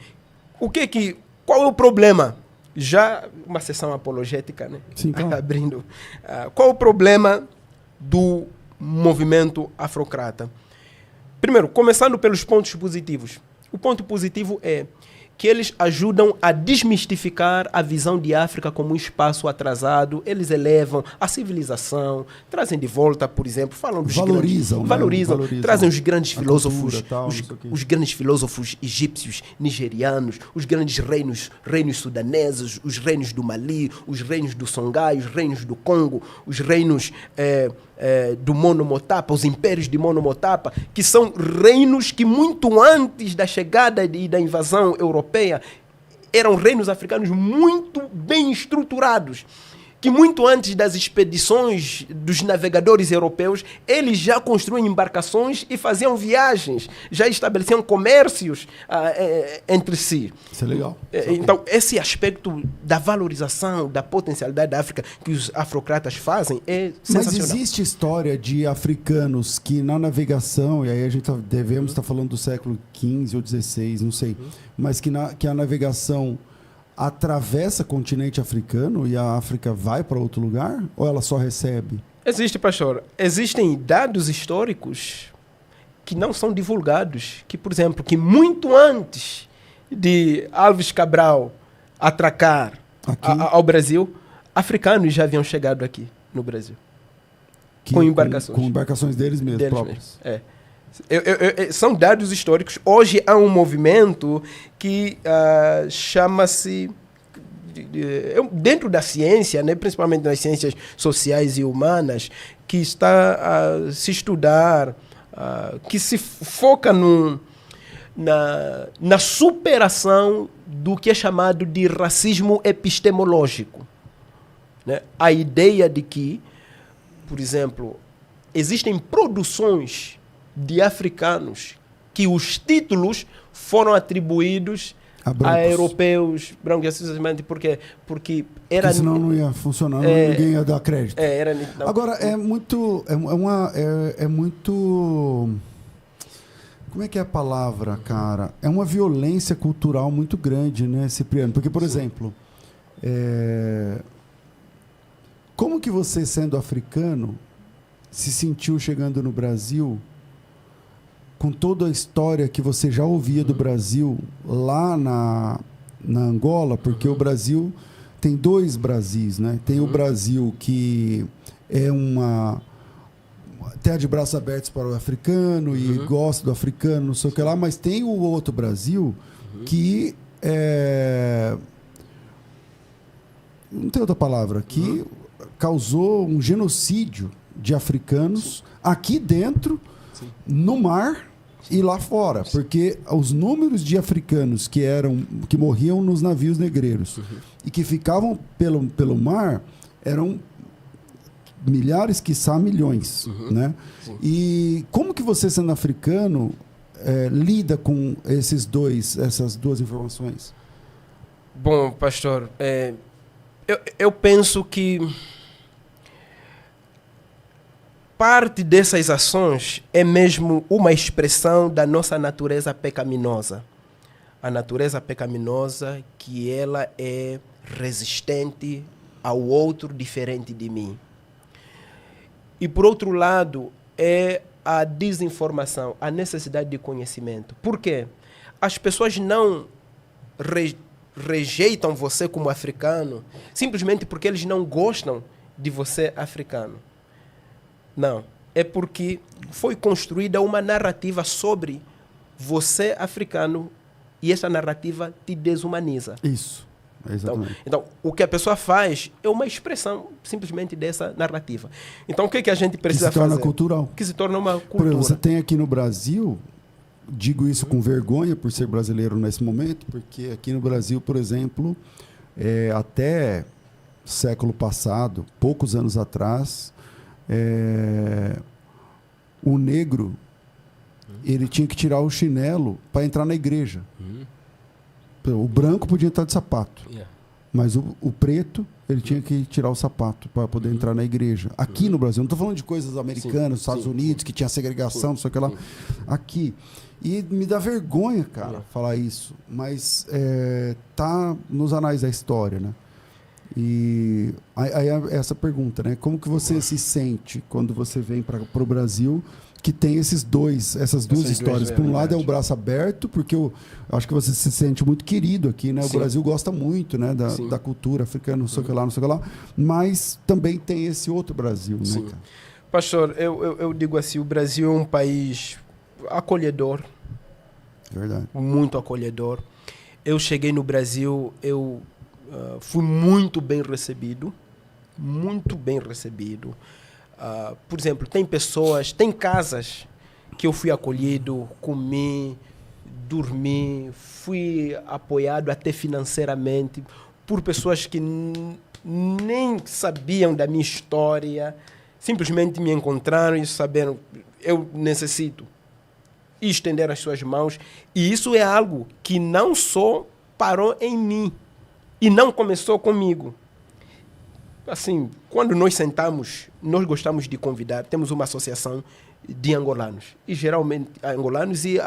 Qual é o problema? Já uma sessão apologética, né? Sim, claro. Abrindo. Qual é o problema do movimento afrocrata? Primeiro, começando pelos pontos positivos. O ponto positivo é que eles ajudam a desmistificar a visão de África como um espaço atrasado. Eles elevam a civilização, trazem de volta, por exemplo, falam dos valorizam, trazem os grandes filósofos, cultura, os grandes filósofos egípcios, nigerianos, os grandes reinos sudaneses, os reinos do Mali, os reinos do Songhai, os reinos do Congo, os reinos do Monomotapa, os impérios de Monomotapa, que são reinos que muito antes da chegada e da invasão europeia eram reinos africanos muito bem estruturados, que muito antes das expedições dos navegadores europeus, eles já construíam embarcações e faziam viagens, já estabeleciam comércios entre si. Isso é legal. Então, esse aspecto da valorização, da potencialidade da África que os afrocratas fazem é sensacional. Mas existe história de africanos que na navegação, e aí a gente devemos estar falando do século XV ou XVI, não sei, mas que a navegação atravessa o continente africano e a África vai para outro lugar? Ou ela só recebe? Existe, pastor. Existem dados históricos que não são divulgados. Que, por exemplo, que muito antes de Alves Cabral atracar ao Brasil, africanos já haviam chegado aqui no Brasil. Com embarcações. Com embarcações deles mesmos, próprios. São dados históricos. Hoje há um movimento que chama-se, dentro da ciência, né, principalmente nas ciências sociais e humanas, que está a se estudar, que se foca na superação do que é chamado de racismo epistemológico, né? A ideia de que, por exemplo, existem produções de africanos que os títulos foram atribuídos a europeus, brancos, simplesmente porque era... Porque senão não ia funcionar, ninguém ia dar crédito. Agora, é muito... Como é que é a palavra, cara? É uma violência cultural muito grande, né, Cipriano? Porque, por exemplo, como que você, sendo africano, se sentiu chegando no Brasil com toda a história que você já ouvia do Brasil lá na Angola? Porque o Brasil tem dois Brasis, né? Tem o Brasil que é uma terra de braços abertos para o africano e gosta do africano, não sei o que lá, mas tem o outro Brasil que não tem outra palavra, que causou um genocídio de africanos aqui dentro, no mar e lá fora, porque os números de africanos que morriam nos navios negreiros e que ficavam pelo mar eram milhares, quiçá milhões, né? E como que você, sendo africano, lida com essas duas informações? Bom, pastor, eu penso que parte dessas ações é mesmo uma expressão da nossa natureza pecaminosa. A natureza pecaminosa, que ela é resistente ao outro diferente de mim. E, por outro lado, é a desinformação, a necessidade de conhecimento. Por quê? As pessoas não rejeitam você como africano simplesmente porque eles não gostam de você africano. Não. É porque foi construída uma narrativa sobre você africano e essa narrativa te desumaniza. Isso. Exatamente. Então, o que a pessoa faz é uma expressão simplesmente dessa narrativa. Então, o que a gente precisa fazer? Que se torna cultural. Que se torna uma cultura. Por exemplo, você tem aqui no Brasil, digo isso com vergonha por ser brasileiro nesse momento, porque aqui no Brasil, por exemplo, até século passado, poucos anos atrás, o negro ele tinha que tirar o chinelo para entrar na igreja. O branco podia entrar de sapato, mas o preto ele tinha que tirar o sapato para poder entrar na igreja. Aqui no Brasil, não estou falando de coisas americanas, Estados Unidos, que tinha segregação, não sei o que lá. Aqui. E me dá vergonha, cara, falar isso, mas tá nos anais da história, né? E aí essa pergunta, né? Como que você se sente quando você vem para o Brasil, que tem essas duas histórias? Por um lado é o braço aberto, porque eu acho que você se sente muito querido aqui, né? O Brasil gosta muito, né, da cultura africana, não sei o que lá, não sei o que lá, mas também tem esse outro Brasil, né, cara? Pastor, eu digo assim, o Brasil é um país acolhedor. Verdade. Muito acolhedor. Eu cheguei no Brasil, eu fui muito bem recebido. Muito bem recebido. Por exemplo, tem casas que eu fui acolhido, comi, dormi, fui apoiado até financeiramente por pessoas que nem sabiam da minha história, simplesmente me encontraram e saberam, eu necessito, e estender as suas mãos. E isso é algo que não só parou em mim e não começou comigo. Assim, quando nós sentamos, nós gostamos de convidar, temos uma associação de angolanos, e geralmente angolanos e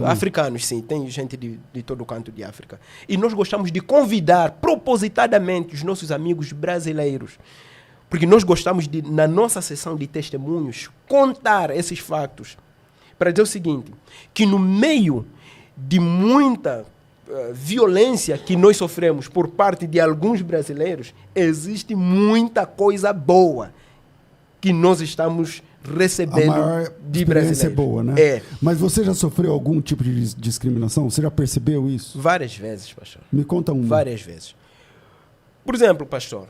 africanos, sim, tem gente de todo o canto de África. E nós gostamos de convidar propositadamente os nossos amigos brasileiros, porque nós gostamos de, na nossa sessão de testemunhos, contar esses fatos, para dizer o seguinte, que no meio de muita violência que nós sofremos por parte de alguns brasileiros, existe muita coisa boa que nós estamos recebendo de brasileiros. É boa, né? Mas você já sofreu algum tipo de discriminação? Você já percebeu isso? Várias vezes, pastor. Me conta uma. Várias vezes. Por exemplo, pastor,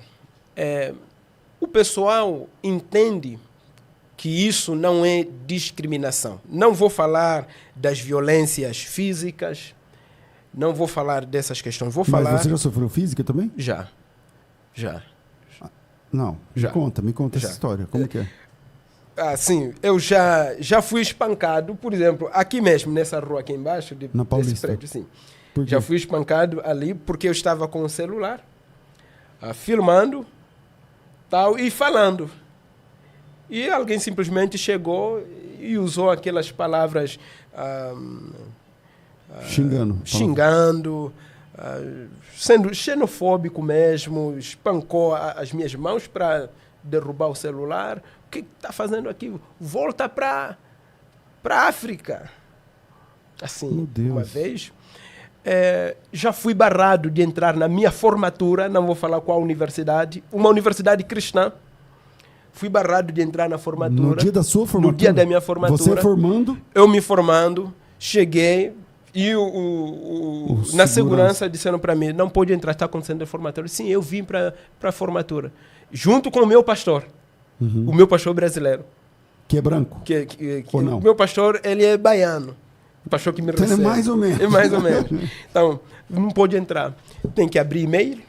o pessoal entende que isso não é discriminação. Não vou falar das violências físicas, não vou falar dessas questões. Mas você já sofreu física também? Já. Não, já. Me conta essa história. Como que é? Sim, eu já fui espancado, por exemplo, aqui mesmo, nessa rua aqui embaixo, na Paulista. desse prédio, sim. Já fui espancado ali porque eu estava com o celular, filmando, tal, e falando. E alguém simplesmente chegou e usou aquelas palavras... xingando, sendo xenofóbico mesmo, espancou as minhas mãos para derrubar o celular. O que está fazendo aqui? Volta para a África. Assim, uma vez, já fui barrado de entrar na minha formatura, não vou falar qual universidade, uma universidade cristã. Fui barrado de entrar na formatura. No dia da sua formatura? No dia da minha formatura. Você formando? Eu me formando, cheguei e na segurança disseram para mim, não pode entrar, está acontecendo a formatura. Sim, eu vim para a formatura, junto com o meu pastor, o meu pastor brasileiro. Que é branco? Ou não? O meu pastor, ele é baiano. O pastor que me recebe. Então é mais ou menos. É mais ou menos. Então, não pode entrar. Tem que abrir e-mail.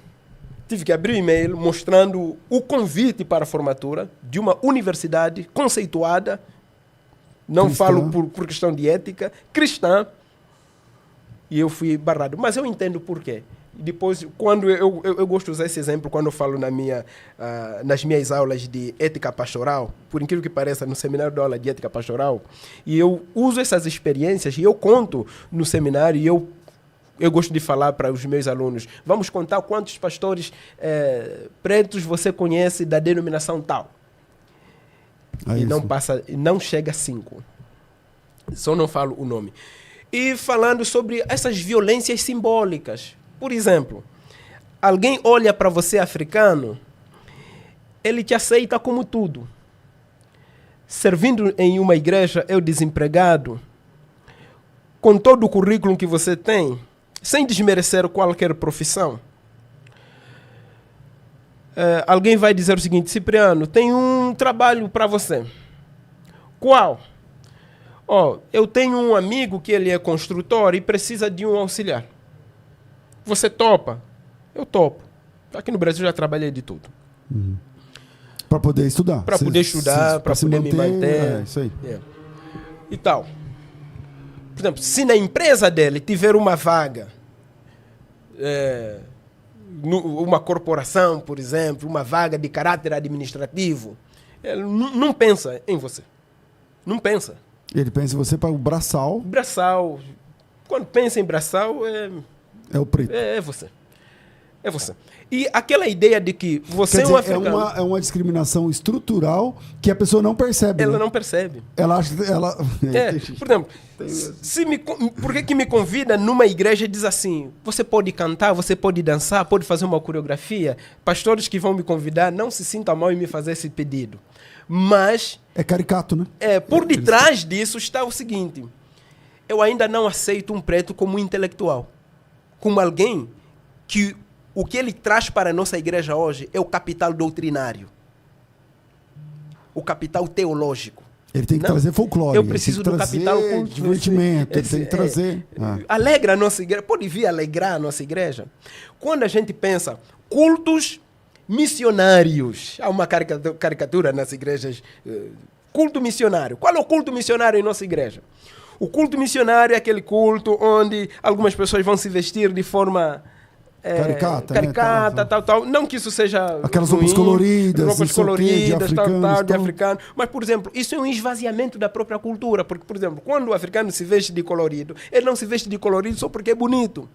Tive que abrir o e-mail mostrando o convite para a formatura de uma universidade conceituada, não cristã. Falo por questão de ética, cristã, e eu fui barrado. Mas eu entendo por quê. Depois, quando eu gosto de usar esse exemplo quando eu falo nas minhas aulas de ética pastoral, por incrível que pareça, no seminário de aula de ética pastoral, e eu uso essas experiências e eu conto no seminário, e eu gosto de falar para os meus alunos, vamos contar quantos pastores pretos você conhece da denominação tal. E não chega a 5. Só não falo o nome. E falando sobre essas violências simbólicas. Por exemplo, alguém olha para você africano, ele te aceita como tudo. Servindo em uma igreja, eu desempregado, com todo o currículo que você tem, sem desmerecer qualquer profissão. Alguém vai dizer o seguinte, Cipriano, tem um trabalho para você. Qual? Eu tenho um amigo que ele é construtor e precisa de um auxiliar. Você topa? Eu topo. Aqui no Brasil já trabalhei de tudo. Para poder estudar. Para poder estudar, para poder me manter. Isso aí. E tal. Por exemplo, se na empresa dele tiver uma vaga, uma corporação, por exemplo, uma vaga de caráter administrativo, ele não pensa em você. Não pensa. Ele pensa em você para o braçal. Braçal. Quando pensa em braçal, é o preto. É você. É você. E aquela ideia de que você é um africano... É uma discriminação estrutural que a pessoa não percebe. Ela né? não percebe. Ela acha... Por exemplo, por que me convida numa igreja e diz assim, você pode cantar, você pode dançar, pode fazer uma coreografia? Pastores que vão me convidar, não se sintam mal em me fazer esse pedido. Mas... É caricato, né? Por detrás disso está o seguinte, eu ainda não aceito um preto como intelectual. Como alguém que o que ele traz para a nossa igreja hoje é o capital doutrinário. O capital teológico. Ele tem que trazer folclore. Eu preciso do capital divertimento. Ele tem que trazer... Alegra a nossa igreja. Pode vir alegrar a nossa igreja. Quando a gente pensa cultos missionários. Há uma caricatura nas igrejas. Culto missionário. Qual é o culto missionário em nossa igreja? O culto missionário é aquele culto onde algumas pessoas vão se vestir de forma caricata, né? tal. Não que isso seja aquelas ruim, roupas coloridas, de africano. Mas, por exemplo, isso é um esvaziamento da própria cultura. Porque, por exemplo, quando o africano se veste de colorido, ele não se veste de colorido só porque é bonito.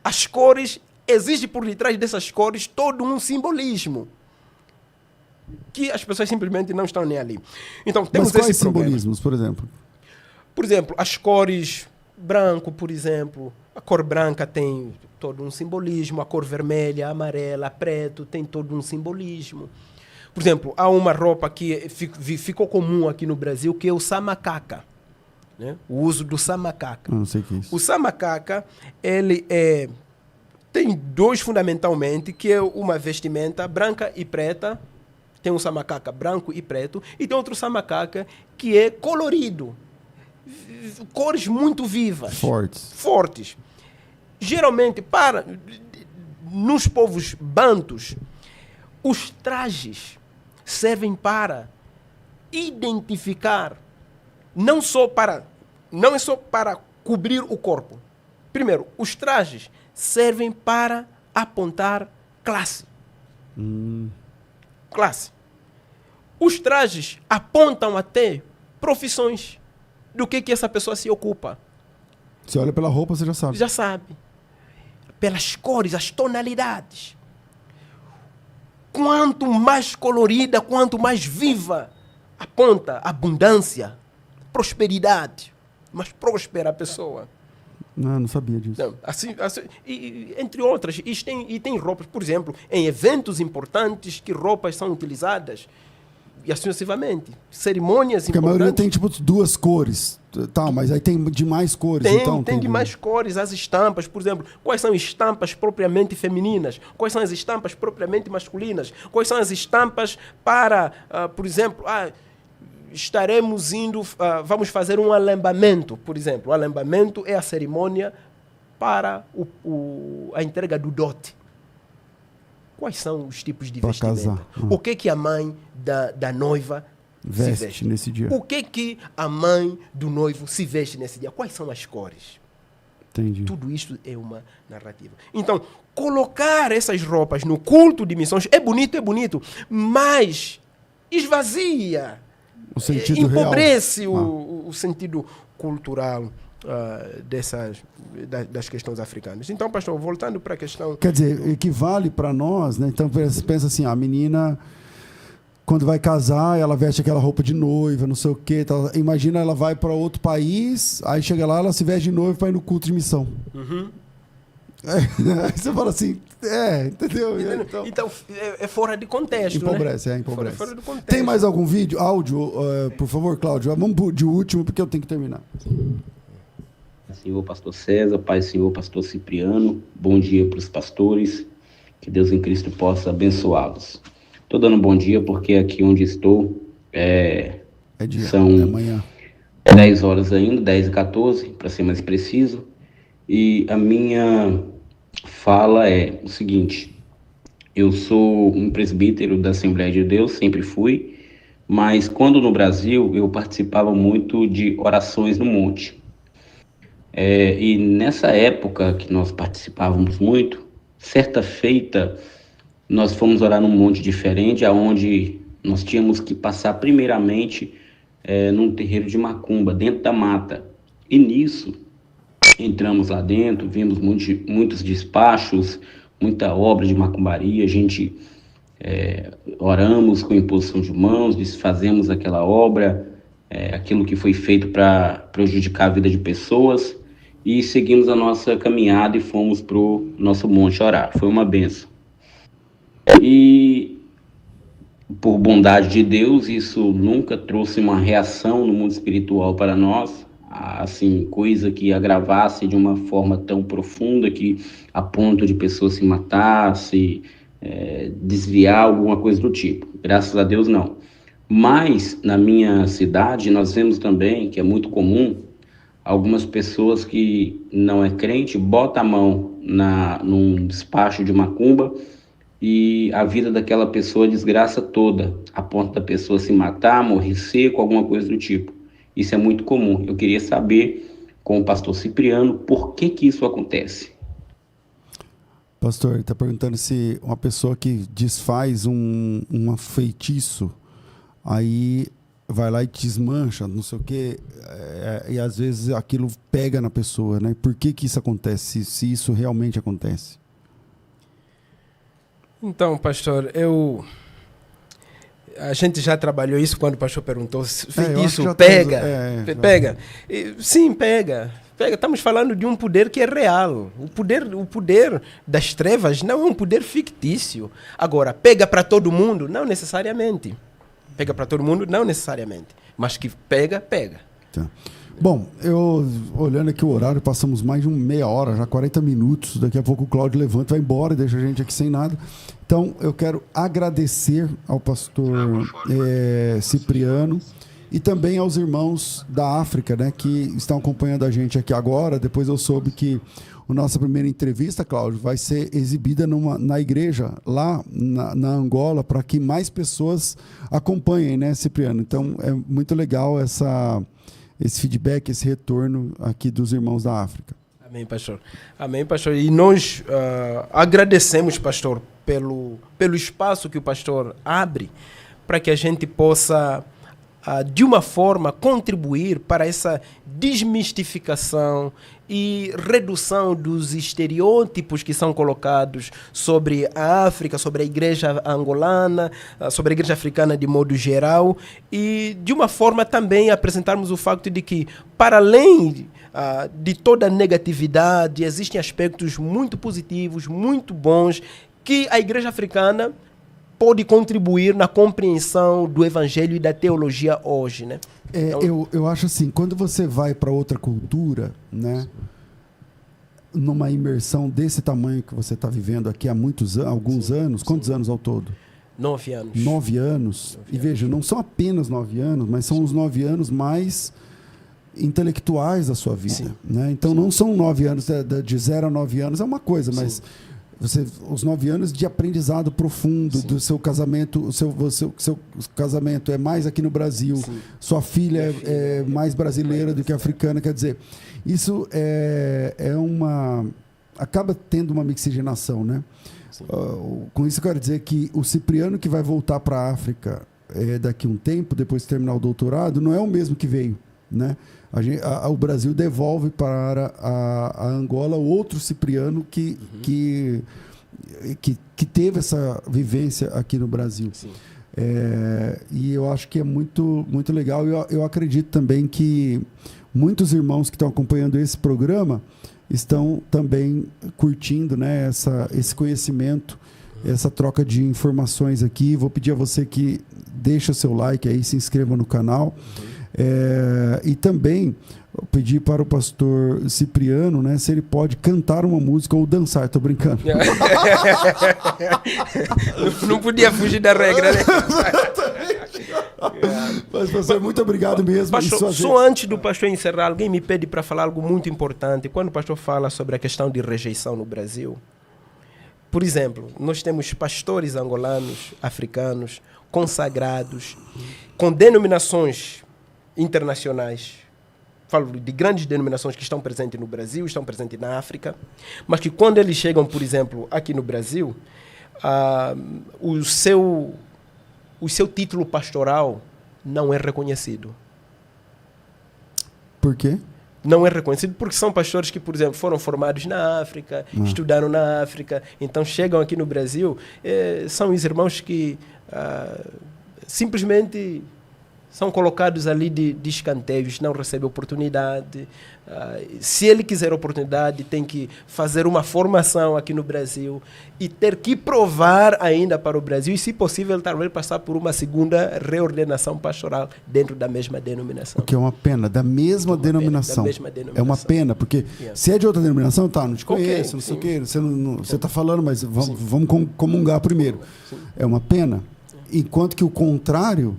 As cores, existe por detrás dessas cores todo um simbolismo que as pessoas simplesmente não estão nem ali. Então, temos quais esse problema. Simbolismos, por exemplo? Por exemplo, as cores branco, por exemplo. A cor branca tem todo um simbolismo. A cor vermelha, amarela, preto tem todo um simbolismo. Por exemplo, há uma roupa que ficou comum aqui no Brasil, que é o samacaca. Né? O uso do samacaca. Não sei o que é isso. O samacaca, ele tem dois fundamentalmente, que é uma vestimenta branca e preta. Tem um samacaca branco e preto. E tem outro samacaca que é colorido. Cores muito vivas. Fortes. Geralmente, nos povos bantus, os trajes servem para identificar, não é só para cobrir o corpo. Primeiro, os trajes servem para apontar classe. Classe. Os trajes apontam até profissões. Do que essa pessoa se ocupa. Você olha pela roupa, você já sabe. Já sabe. Pelas cores, as tonalidades. Quanto mais colorida, quanto mais viva, aponta abundância, prosperidade. Mais próspera a pessoa. Não sabia disso. Não, assim, e entre outras, e tem roupas, por exemplo, em eventos importantes que roupas são utilizadas, e assim sucessivamente. Cerimônias porque importantes. A maioria tem tipo 2 cores, tá, mas aí tem de mais cores. Tem de mais cores, as estampas, por exemplo. Quais são estampas propriamente femininas? Quais são as estampas propriamente masculinas? Quais são as estampas para, por exemplo, estaremos indo, vamos fazer um alambamento, por exemplo. O alambamento é a cerimônia para a entrega do dote. Quais são os tipos de vestimenta? O que a mãe da noiva se veste nesse dia? O que a mãe do noivo se veste nesse dia? Quais são as cores? Entendi. Tudo isso é uma narrativa. Então, colocar essas roupas no culto de missões é bonito, mas esvazia, o sentido empobrece o sentido cultural das questões africanas. Então, pastor, voltando para a questão... Quer dizer, equivale para nós, né? Então, pensa assim, a menina, quando vai casar, ela veste aquela roupa de noiva, não sei o quê. Tá? Imagina, ela vai para outro país, aí chega lá, ela se veste de noiva para ir no culto de missão. Aí você fala assim, entendeu? Então é fora de contexto, empobrece, né? Empobrece. Fora do contexto. Tem mais algum áudio, por favor, Cláudio? Vamos de último, porque eu tenho que terminar. Senhor Pastor César, Pai Senhor Pastor Cipriano, bom dia para os pastores, que Deus em Cristo possa abençoá-los. Estou dando um bom dia porque aqui onde estou são amanhã. 10 horas ainda, 10h14, para ser mais preciso, e a minha fala é o seguinte: eu sou um presbítero da Assembleia de Deus, sempre fui, mas quando no Brasil eu participava muito de orações no monte. E nessa época que nós participávamos muito, certa feita nós fomos orar num monte diferente, onde nós tínhamos que passar primeiramente num terreiro de macumba, dentro da mata. E nisso, entramos lá dentro, vimos muitos despachos, muita obra de macumbaria, a gente oramos com imposição de mãos, desfazemos aquela obra, aquilo que foi feito para prejudicar a vida de pessoas, e seguimos a nossa caminhada e fomos para o nosso monte orar. Foi uma bênção. E, por bondade de Deus, isso nunca trouxe uma reação no mundo espiritual para nós, assim, coisa que agravasse de uma forma tão profunda que a ponto de pessoas se matar, desviar, alguma coisa do tipo. Graças a Deus, não. Mas, na minha cidade, nós vemos também, que é muito comum, algumas pessoas que não é crente, botam a mão num despacho de macumba e a vida daquela pessoa desgraça toda, a ponto da pessoa se matar, morrer seco, alguma coisa do tipo. Isso é muito comum. Eu queria saber, com o pastor Cipriano, por que isso acontece. Pastor, ele está perguntando se uma pessoa que desfaz um feitiço, aí vai lá e desmancha, não sei o quê, e às vezes aquilo pega na pessoa, né? Por que isso acontece, se isso realmente acontece? Então, pastor, a gente já trabalhou isso quando o pastor perguntou se feitiço pega. Pega. Sim, pega. Estamos falando de um poder que é real. O poder das trevas não é um poder fictício. Agora, pega para todo mundo? Não necessariamente. Pega para todo mundo? Não necessariamente. Mas que pega. Tá. Bom, eu olhando aqui o horário, passamos mais de meia hora, já 40 minutos. Daqui a pouco o Cláudio levanta, vai embora e deixa a gente aqui sem nada. Então, eu quero agradecer ao pastor Cipriano e também aos irmãos da África, né, que estão acompanhando a gente aqui agora. Depois eu soube que nossa primeira entrevista, Cláudio, vai ser exibida na igreja, lá na Angola, para que mais pessoas acompanhem, né, Cipriano? Então, é muito legal esse feedback, esse retorno aqui dos irmãos da África. Amém, pastor. Amém, pastor. E nós agradecemos, pastor, pelo espaço que o pastor abre para que a gente possa, de uma forma, contribuir para essa desmistificação e redução dos estereótipos que são colocados sobre a África, sobre a igreja angolana, sobre a igreja africana de modo geral, e de uma forma também apresentarmos o facto de que, para além de toda a negatividade, existem aspectos muito positivos, muito bons, que a igreja africana pode contribuir na compreensão do evangelho e da teologia hoje, né? Então, eu acho assim, quando você vai para outra cultura, né, numa imersão desse tamanho que você está vivendo aqui há alguns anos, quantos anos ao todo? 9 anos. 9 anos. E veja, não são apenas 9 anos, mas são os 9 anos mais intelectuais da sua vida, né? Então não são 9 anos de 0 a 9 anos, é uma coisa, mas os 9 anos de aprendizado profundo do seu casamento, o seu casamento é mais aqui no Brasil, sua filha é mais brasileira do que africana, quer dizer, isso acaba tendo uma mixigenação, né? Com isso eu quero dizer que o Cipriano que vai voltar para a África daqui a um tempo, depois de terminar o doutorado, não é o mesmo que veio, né? O Brasil devolve para a Angola outro Cipriano que teve essa vivência aqui no Brasil. E eu acho que é muito, muito legal. Eu acredito também que muitos irmãos que estão acompanhando esse programa estão também curtindo, né, esse conhecimento, essa troca de informações aqui. Vou pedir a você que deixe o seu like aí, se inscreva no canal. E também pedir para o pastor Cipriano, né, se ele pode cantar uma música ou dançar. Estou brincando. Não podia fugir da regra, né? Mas, pastor, muito obrigado mesmo. Pastor, só antes do pastor encerrar, alguém me pede para falar algo muito importante. Quando o pastor fala sobre a questão de rejeição no Brasil, por exemplo, nós temos pastores angolanos, africanos, consagrados, com denominações internacionais, falo de grandes denominações que estão presentes no Brasil, estão presentes na África, mas que quando eles chegam, por exemplo, aqui no Brasil, o seu título pastoral não é reconhecido. Por quê? Não é reconhecido porque são pastores que, por exemplo, foram formados na África, estudaram na África, então chegam aqui no Brasil, são os irmãos que simplesmente são colocados ali de escanteios, não recebem oportunidade. Se ele quiser oportunidade, tem que fazer uma formação aqui no Brasil e ter que provar ainda para o Brasil e, se possível, talvez passar por uma segunda reordenação pastoral dentro da mesma denominação. O que é uma pena, da mesma denominação. É uma pena, porque se é de outra denominação, não te conheço, não sei o quê, você está falando, mas vamos comungar primeiro. É uma pena. Enquanto que o contrário...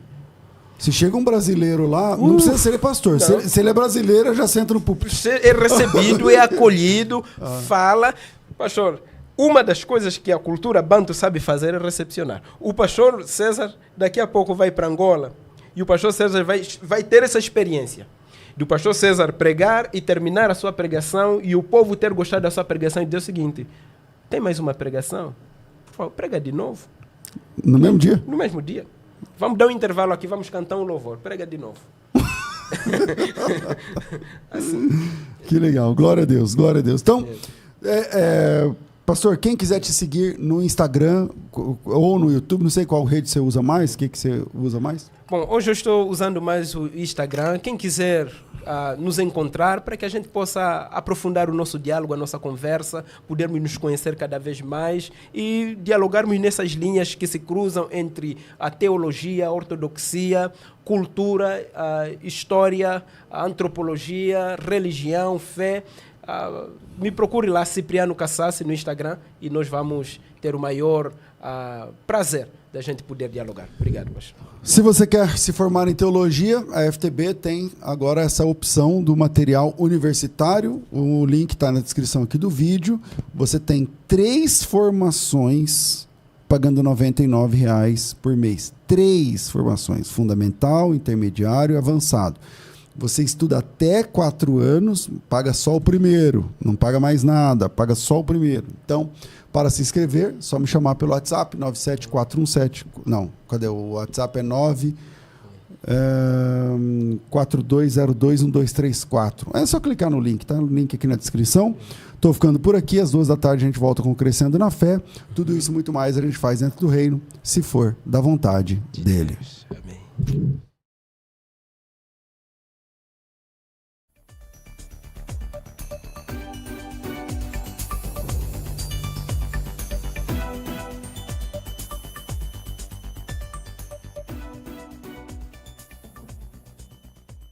Se chega um brasileiro lá, não precisa ser pastor. Se ele é brasileiro, já senta no púlpito. É recebido, é acolhido, fala. Pastor, uma das coisas que a cultura banto sabe fazer é recepcionar. O pastor César daqui a pouco vai para Angola e o pastor César vai ter essa experiência do pastor César pregar e terminar a sua pregação e o povo ter gostado da sua pregação e dizer o seguinte: tem mais uma pregação? Por favor, prega de novo. No mesmo dia? No mesmo dia. Vamos dar um intervalo aqui, vamos cantar um louvor. Prega de novo. Assim. Que legal, glória a Deus, glória a Deus. Então, pastor, quem quiser te seguir no Instagram ou no YouTube, não sei qual rede você usa mais, o que você usa mais? Bom, hoje eu estou usando mais o Instagram. Quem quiser nos encontrar para que a gente possa aprofundar o nosso diálogo, a nossa conversa, podermos nos conhecer cada vez mais e dialogarmos nessas linhas que se cruzam entre a teologia, a ortodoxia, cultura, a história, a antropologia, religião, fé. Me procure lá, Cipriano Cassassi, no Instagram, e nós vamos ter o maior prazer da gente poder dialogar. Obrigado, pastor. Se você quer se formar em teologia, a FTB tem agora essa opção do material universitário. O link está na descrição aqui do vídeo. Você tem 3 formações pagando R$ 99,00 por mês. 3 formações, fundamental, intermediário e avançado. Você estuda até 4 anos, paga só o primeiro, não paga mais nada, paga só o primeiro. Então, para se inscrever, só me chamar pelo WhatsApp, 97417... Não, cadê? O WhatsApp é 42021234. É só clicar no link, tá? O link aqui na descrição. Estou ficando por aqui, às 2 da tarde a gente volta com Crescendo na Fé. Tudo isso e muito mais a gente faz dentro do reino, se for da vontade dele. Amém.